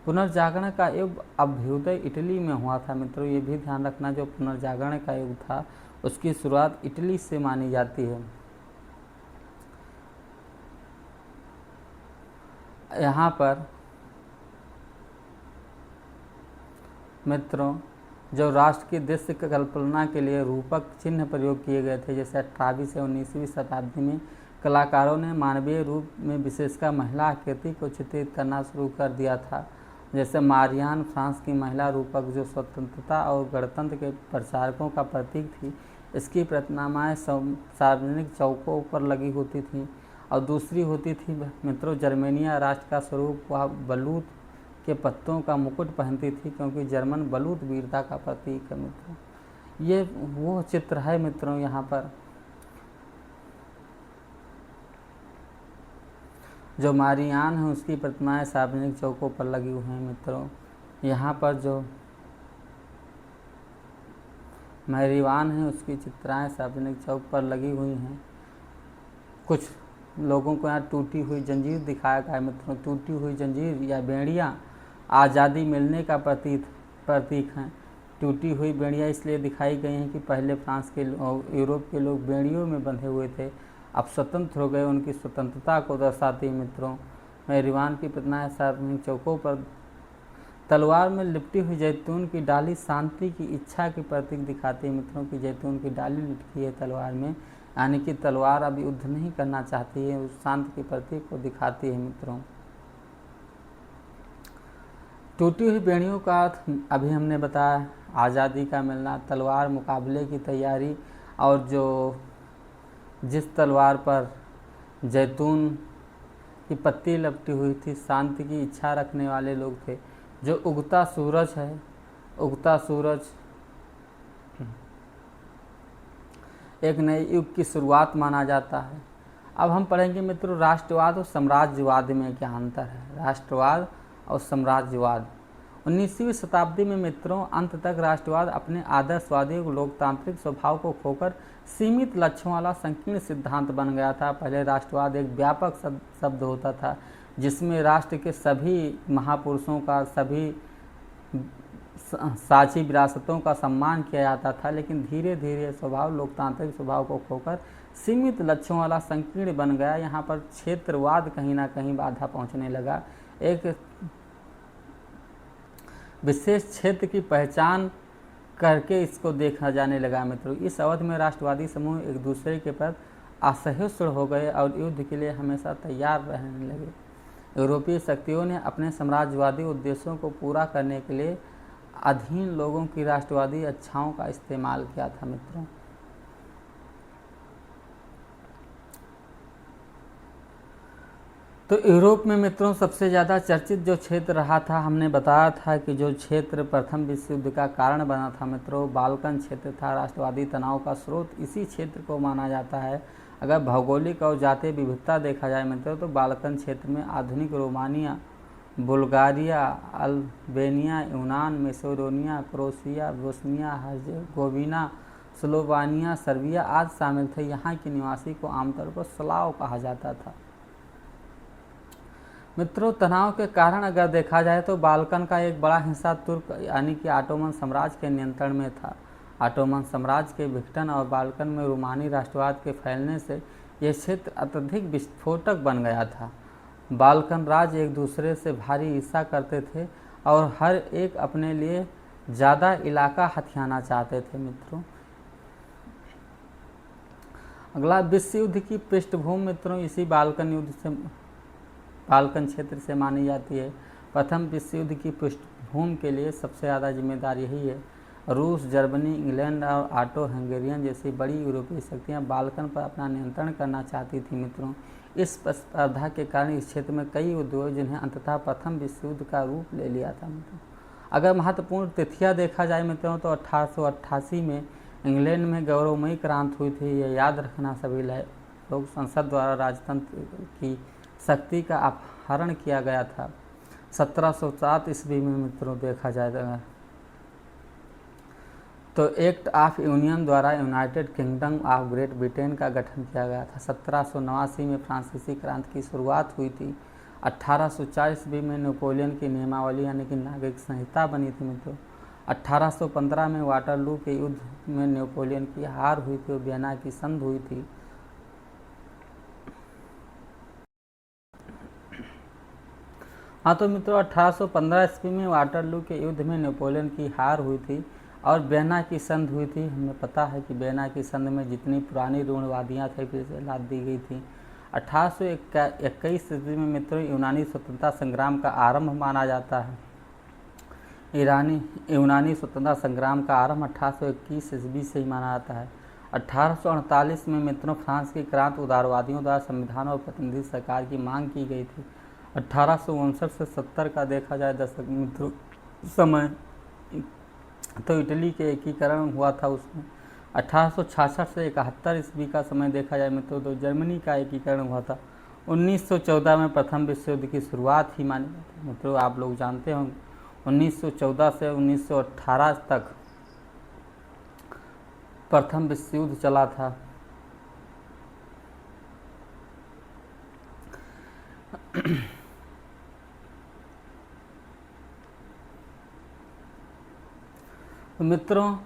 पुनर्जागरण का युग अभ्युदय इटली में हुआ था मित्रों, ये भी ध्यान रखना। जो पुनर्जागरण का युग था उसकी शुरुआत इटली से मानी जाती है। यहाँ पर मित्रों जो राष्ट्र की दृश्य कल्पना के लिए रूपक चिन्ह प्रयोग किए गए थे, जैसे 18वीं से 19वीं शताब्दी में कलाकारों ने मानवीय रूप में विशेषकर महिला आकृति को चित्रित करना शुरू कर दिया था। जैसे मारियान फ्रांस की महिला रूपक जो स्वतंत्रता और गणतंत्र के प्रचारकों का प्रतीक थी, इसकी प्रतिमाएं सार्वजनिक चौकों पर लगी होती थीं। और दूसरी होती थी मित्रों जर्मेनिया राष्ट्र का स्वरूप, वह बलूत के पत्तों का मुकुट पहनती थी, क्योंकि जर्मन बलूत वीरता का प्रतीक है मित्रों। ये वो चित्र है मित्रों। यहाँ पर जो मारियान है उसकी प्रतिमाएं सार्वजनिक चौकों पर लगी हुई हैं मित्रों। यहाँ पर जो मैरीवान है उसकी चित्राएं सार्वजनिक चौक पर लगी हुई हैं। कुछ लोगों को यहाँ टूटी हुई जंजीर दिखाया गया है मित्रों। टूटी हुई जंजीर या बेड़ियाँ आज़ादी मिलने का प्रतीक हैं। टूटी हुई बेड़ियाँ इसलिए दिखाई गई हैं कि पहले फ्रांस के यूरोप के लोग बेड़ियों में बंधे हुए थे, अब स्वतंत्र हो गए, उनकी स्वतंत्रता को दर्शाती मित्रों। मैरीवान की प्रतिमाएं सार्वजनिक चौकों पर तलवार में लिपटी हुई जैतून की डाली शांति की इच्छा की प्रतीक दिखाती है मित्रों, की जैतून की डाली लिपटी है तलवार में, यानी कि तलवार अब युद्ध नहीं करना चाहती है, उस शांति के प्रतीक को दिखाती है मित्रों। टूटी हुई बेड़ियों का अर्थ अभी हमने बताया, आज़ादी का मिलना, तलवार मुकाबले की तैयारी, और जो जिस तलवार पर जैतून की पत्ती लपटी हुई थी, शांति की इच्छा रखने वाले लोग थे। जो उगता सूरज है, उगता सूरज एक नए युग की शुरुआत माना जाता है। अब हम पढ़ेंगे मित्रों राष्ट्रवाद और साम्राज्यवाद में क्या अंतर है। राष्ट्रवाद और साम्राज्यवाद 19वीं शताब्दी में मित्रों अंत तक राष्ट्रवाद अपने आदर्शवादी और लोकतांत्रिक स्वभाव को खोकर सीमित लक्ष्यों वाला संकीर्ण सिद्धांत बन गया था। पहले राष्ट्रवाद एक व्यापक शब्द होता था, जिसमें राष्ट्र के सभी महापुरुषों का, सभी साझी विरासतों का सम्मान किया जाता था, लेकिन धीरे धीरे स्वभाव लोकतांत्रिक स्वभाव को खोकर सीमित लक्ष्यों वाला संकीर्ण बन गया। यहाँ पर क्षेत्रवाद कहीं ना कहीं बाधा पहुँचने लगा। एक विशेष क्षेत्र की पहचान करके इसको देखा जाने लगा मित्रों। इस अवधि में राष्ट्रवादी समूह एक दूसरे के प्रति असहिष्णु हो गए और युद्ध के लिए हमेशा तैयार रहने लगे। यूरोपीय शक्तियों ने अपने साम्राज्यवादी उद्देश्यों को पूरा करने के लिए अधीन लोगों की राष्ट्रवादी इच्छाओं का इस्तेमाल किया था मित्रों। तो यूरोप में मित्रों सबसे ज़्यादा चर्चित जो क्षेत्र रहा था, हमने बताया था कि जो क्षेत्र प्रथम विश्व युद्ध का कारण बना था मित्रों, बाल्कन क्षेत्र था। राष्ट्रवादी तनाव का स्रोत इसी क्षेत्र को माना जाता है। अगर भौगोलिक और जातीय विविधता देखा जाए मित्रों तो बाल्कन क्षेत्र में आधुनिक रोमानिया, बुल्गारिया, अल्बेनिया, यूनान, Macedonia, Croatia, Bosnia Herzegovina, Slovenia, Serbia आदि शामिल थे। यहाँ के निवासी को आमतौर पर स्लाव कहा जाता था। मित्रों, तनाव के कारण अगर देखा जाए तो बाल्कन का एक बड़ा हिस्सा तुर्क यानी कि ऑटोमन साम्राज्य के नियंत्रण में था। ऑटोमन साम्राज्य के विघटन और बाल्कन में रोमानी राष्ट्रवाद के फैलने से यह क्षेत्र अत्यधिक विस्फोटक बन गया था। बाल्कन राज्य एक दूसरे से भारी ईर्ष्या करते थे और हर एक अपने लिए ज़्यादा इलाका हथियाना चाहते थे। मित्रों, अगला विश्व युद्ध की पृष्ठभूमि मित्रों इसी बाल्कन क्षेत्र से मानी जाती है। प्रथम विश्व युद्ध की पृष्ठभूमि के लिए सबसे ज़्यादा जिम्मेदार यही है। रूस, जर्मनी, इंग्लैंड और ऑटो हंगेरियन जैसी बड़ी यूरोपीय शक्तियाँ बाल्कन पर अपना नियंत्रण करना चाहती थी। मित्रों, इस स्पर्धा के कारण इस क्षेत्र में कई उद्योग जिन्हें अंततः प्रथम विश्व युद्ध का रूप ले लिया था। मित्रों, अगर महत्वपूर्ण तिथियाँ देखा जाए मित्रों तो 1888 में इंग्लैंड में गौरवमयी क्रांति हुई थी। यह याद रखना सभी लोग, संसद द्वारा राजतंत्र की शक्ति का अपहरण किया गया था। 1707 ईस्वी में मित्रों देखा जाए तो एक्ट ऑफ यूनियन द्वारा United kingdom of great Britain का गठन किया गया था। 1789 में फ्रांसीसी क्रांति की शुरुआत हुई थी। 1804 ईस्वी में नेपोलियन की नियमावली यानी कि नागरिक संहिता बनी थी। मित्रों, 1815 में वाटरलू के युद्ध में नेपोलियन की हार हुई थी और वियना की संधि हुई थी। हाँ तो मित्रों, 1815 ईस्वी में वाटरलू के युद्ध में नेपोलियन की हार हुई थी और वियना की संधि हुई थी। हमें पता है कि वियना की संधि में जितनी पुरानी रूढ़वादियाँ थी फिर से लाद दी गई थी। 1821 ईस्वी में मित्रों यूनानी स्वतंत्रता संग्राम का आरंभ माना जाता है। यूनानी स्वतंत्रता संग्राम का आरंभ 1821 ईस्वी से ही माना जाता है। 1848 में मित्रों फ्रांस की क्रांति उदारवादियों द्वारा संविधान और प्रतिनिधि सरकार की मांग की गई थी। 1859 से 70 का देखा जाए दशक मित्रों समय तो इटली के एकीकरण हुआ था उसमें। 1866 से 71 ईस्वी का समय देखा जाए मित्रों तो जर्मनी का एकीकरण हुआ था। 1914 में प्रथम विश्व युद्ध की शुरुआत ही मानी जाती है। मित्रों, आप लोग जानते होंगे 1914 से 1918 तक प्रथम विश्व युद्ध चला था। तो मित्रों,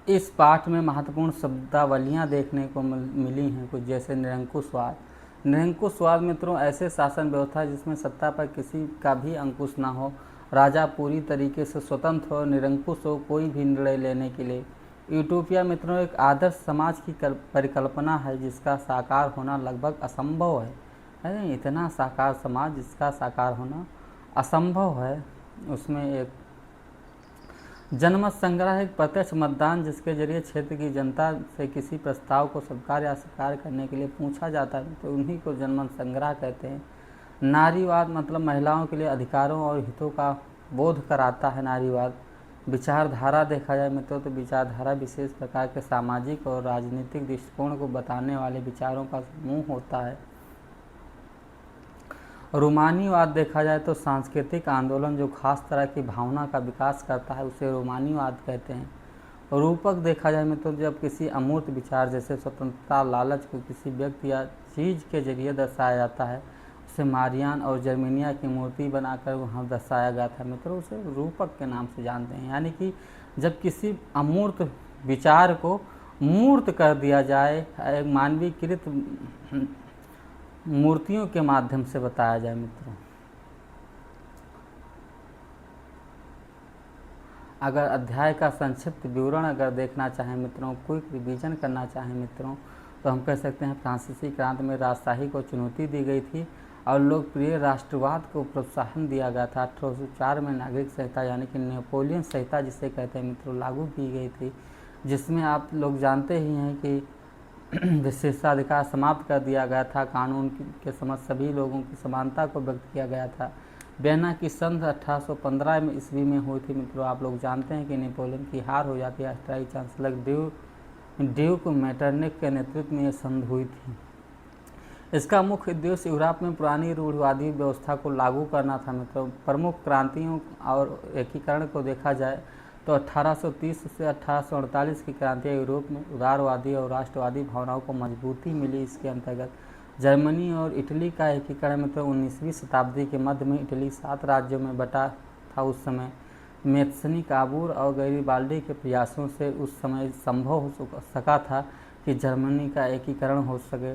इस पाठ में महत्वपूर्ण शब्दावलियाँ देखने को मिली हैं कुछ, जैसे निरंकुशवाद। निरंकुशवाद मित्रों ऐसे शासन व्यवस्था जिसमें सत्ता पर किसी का भी अंकुश ना हो, राजा पूरी तरीके से स्वतंत्र हो, निरंकुश हो कोई भी निर्णय लेने के लिए। यूटोपिया मित्रों एक आदर्श समाज की परिकल्पना है जिसका साकार होना लगभग असंभव है। अरे इतना साकार समाज जिसका साकार होना असंभव है। उसमें एक जनमत संग्रह, एक प्रत्यक्ष मतदान जिसके जरिए क्षेत्र की जनता से किसी प्रस्ताव को स्वीकार या अस्वीकार करने के लिए पूछा जाता है तो उन्हीं को जनमत संग्रह कहते हैं। नारीवाद मतलब महिलाओं के लिए अधिकारों और हितों का बोध कराता है नारीवाद। विचारधारा देखा जाए मित्रों तो विचारधारा विशेष प्रकार के सामाजिक और राजनीतिक दृष्टिकोण को बताने वाले विचारों का समूह होता है। रोमानीवाद देखा जाए तो सांस्कृतिक आंदोलन जो खास तरह की भावना का विकास करता है उसे रोमानीवाद कहते हैं। रूपक देखा जाए में तो जब किसी अमूर्त विचार जैसे स्वतंत्रता, लालच को किसी व्यक्ति या चीज़ के जरिए दर्शाया जाता है, उसे मारियान और जर्मेनिया की मूर्ति बनाकर वहाँ दर्शाया गया था मित्रों, उसे रूपक के नाम से जानते हैं। यानी कि जब किसी अमूर्त विचार को मूर्त कर दिया जाए, मानवीकृत मूर्तियों के माध्यम से बताया जाए। मित्रों, अगर अध्याय का संक्षिप्त विवरण अगर देखना चाहें मित्रों, क्विक रिवीजन करना चाहें मित्रों, तो हम कह सकते हैं फ्रांसीसी क्रांति में राजशाही को चुनौती दी गई थी और लोकप्रिय राष्ट्रवाद को प्रोत्साहन दिया गया था। 1804 में नागरिक संहिता यानी कि नेपोलियन संहिता जिसे कहते हैं मित्रों लागू की गई थी, जिसमें आप लोग जानते ही हैं कि विशेषाधिकार समाप्त कर दिया गया था। कानून के समझ सभी लोगों की समानता को व्यक्त किया गया था। वियना की संधि 1815 ईस्वी में हुई थी मित्रों। आप लोग जानते हैं कि नेपोलियन की हार हो जाती है। अस्थायी चांसलर ड्यू ड्यूक मेटरनिक के नेतृत्व में यह संधि हुई थी। इसका मुख्य उद्देश्य यूरोप में पुरानी रूढ़िवादी व्यवस्था को लागू करना था। मतलब प्रमुख क्रांतियों और एकीकरण को देखा जाए तो 1830 से 1848 की क्रांतियाँ यूरोप में उदारवादी और राष्ट्रवादी भावनाओं को मजबूती मिली। इसके अंतर्गत जर्मनी और इटली का एकीकरण मतलब 19वीं शताब्दी के मध्य में इटली 7 राज्यों में बटा था। उस समय मेत्सनी, काबूर और गैरिबाल्डी के प्रयासों से उस समय संभव हो सका था कि जर्मनी का एकीकरण हो सके।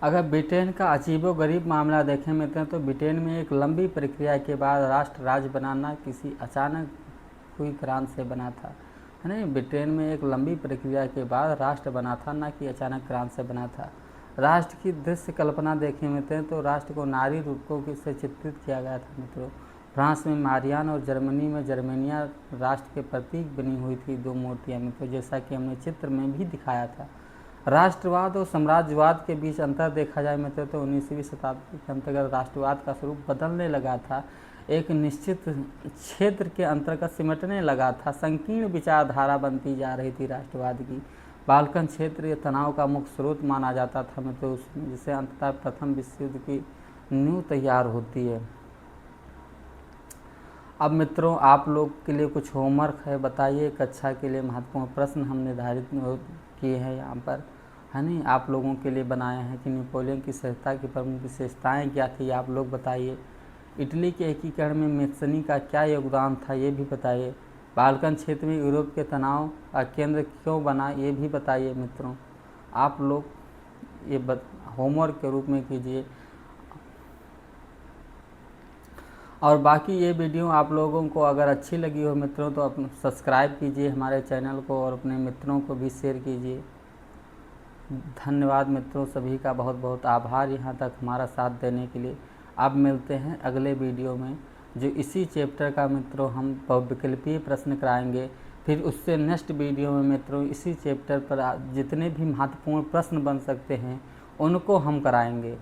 अगर ब्रिटेन का अजीबोगरीब मामला देखें मित्रों तो ब्रिटेन में एक लंबी प्रक्रिया के बाद राष्ट्र राज्य बनाना किसी अचानक हुई क्रांति से बना था, है ना। ब्रिटेन में एक लंबी प्रक्रिया के बाद राष्ट्र बना था, ना कि अचानक क्रांति से बना था। राष्ट्र की दृश्य कल्पना देखें मित्रों तो राष्ट्र को नारी रूपों से चित्रित किया गया था मित्रों। फ्रांस में मारियान और जर्मनी में जर्मेनिया राष्ट्र के प्रतीक बनी हुई थी 2 मूर्तियाँ मित्रों, जैसा कि हमने चित्र में भी दिखाया था। राष्ट्रवाद और साम्राज्यवाद के बीच अंतर देखा जाए मित्रों तो 19वीं शताब्दी के अंतर्गत राष्ट्रवाद का स्वरूप बदलने लगा था, एक निश्चित क्षेत्र के अंतर्गत सिमटने लगा था। संकीर्ण विचारधारा बनती जा रही थी राष्ट्रवाद की। बाल्कन क्षेत्र ये तनाव का मुख्य स्रोत माना जाता था मित्रों, उसमें जिससे अंततः प्रथम विश्व युद्ध की नींव तैयार होती है। अब मित्रों आप लोग के लिए कुछ होमवर्क है, बताइए। कक्षा के लिए महत्वपूर्ण प्रश्न हम निर्धारित किए हैं यहाँ पर, है नहीं, आप लोगों के लिए बनाए हैं कि नेपोलियन की सभ्यता की प्रमुख विशेषताएं क्या थी, आप लोग बताइए। इटली के एकीकरण में मेत्सनी का क्या योगदान था, ये भी बताइए। बाल्कन क्षेत्र में यूरोप के तनाव का केंद्र क्यों बना, ये भी बताइए मित्रों। आप लोग ये होमवर्क के रूप में कीजिए। और बाकी ये वीडियो आप लोगों को अगर अच्छी लगी हो मित्रों तो आप सब्सक्राइब कीजिए हमारे चैनल को और अपने मित्रों को भी शेयर कीजिए। धन्यवाद मित्रों, सभी का बहुत बहुत आभार यहाँ तक हमारा साथ देने के लिए। अब मिलते हैं अगले वीडियो में, जो इसी चैप्टर का मित्रों हम बहुविकल्पीय प्रश्न कराएंगे। फिर उससे नेक्स्ट वीडियो में मित्रों इसी चैप्टर पर जितने भी महत्वपूर्ण प्रश्न बन सकते हैं उनको हम कराएंगे।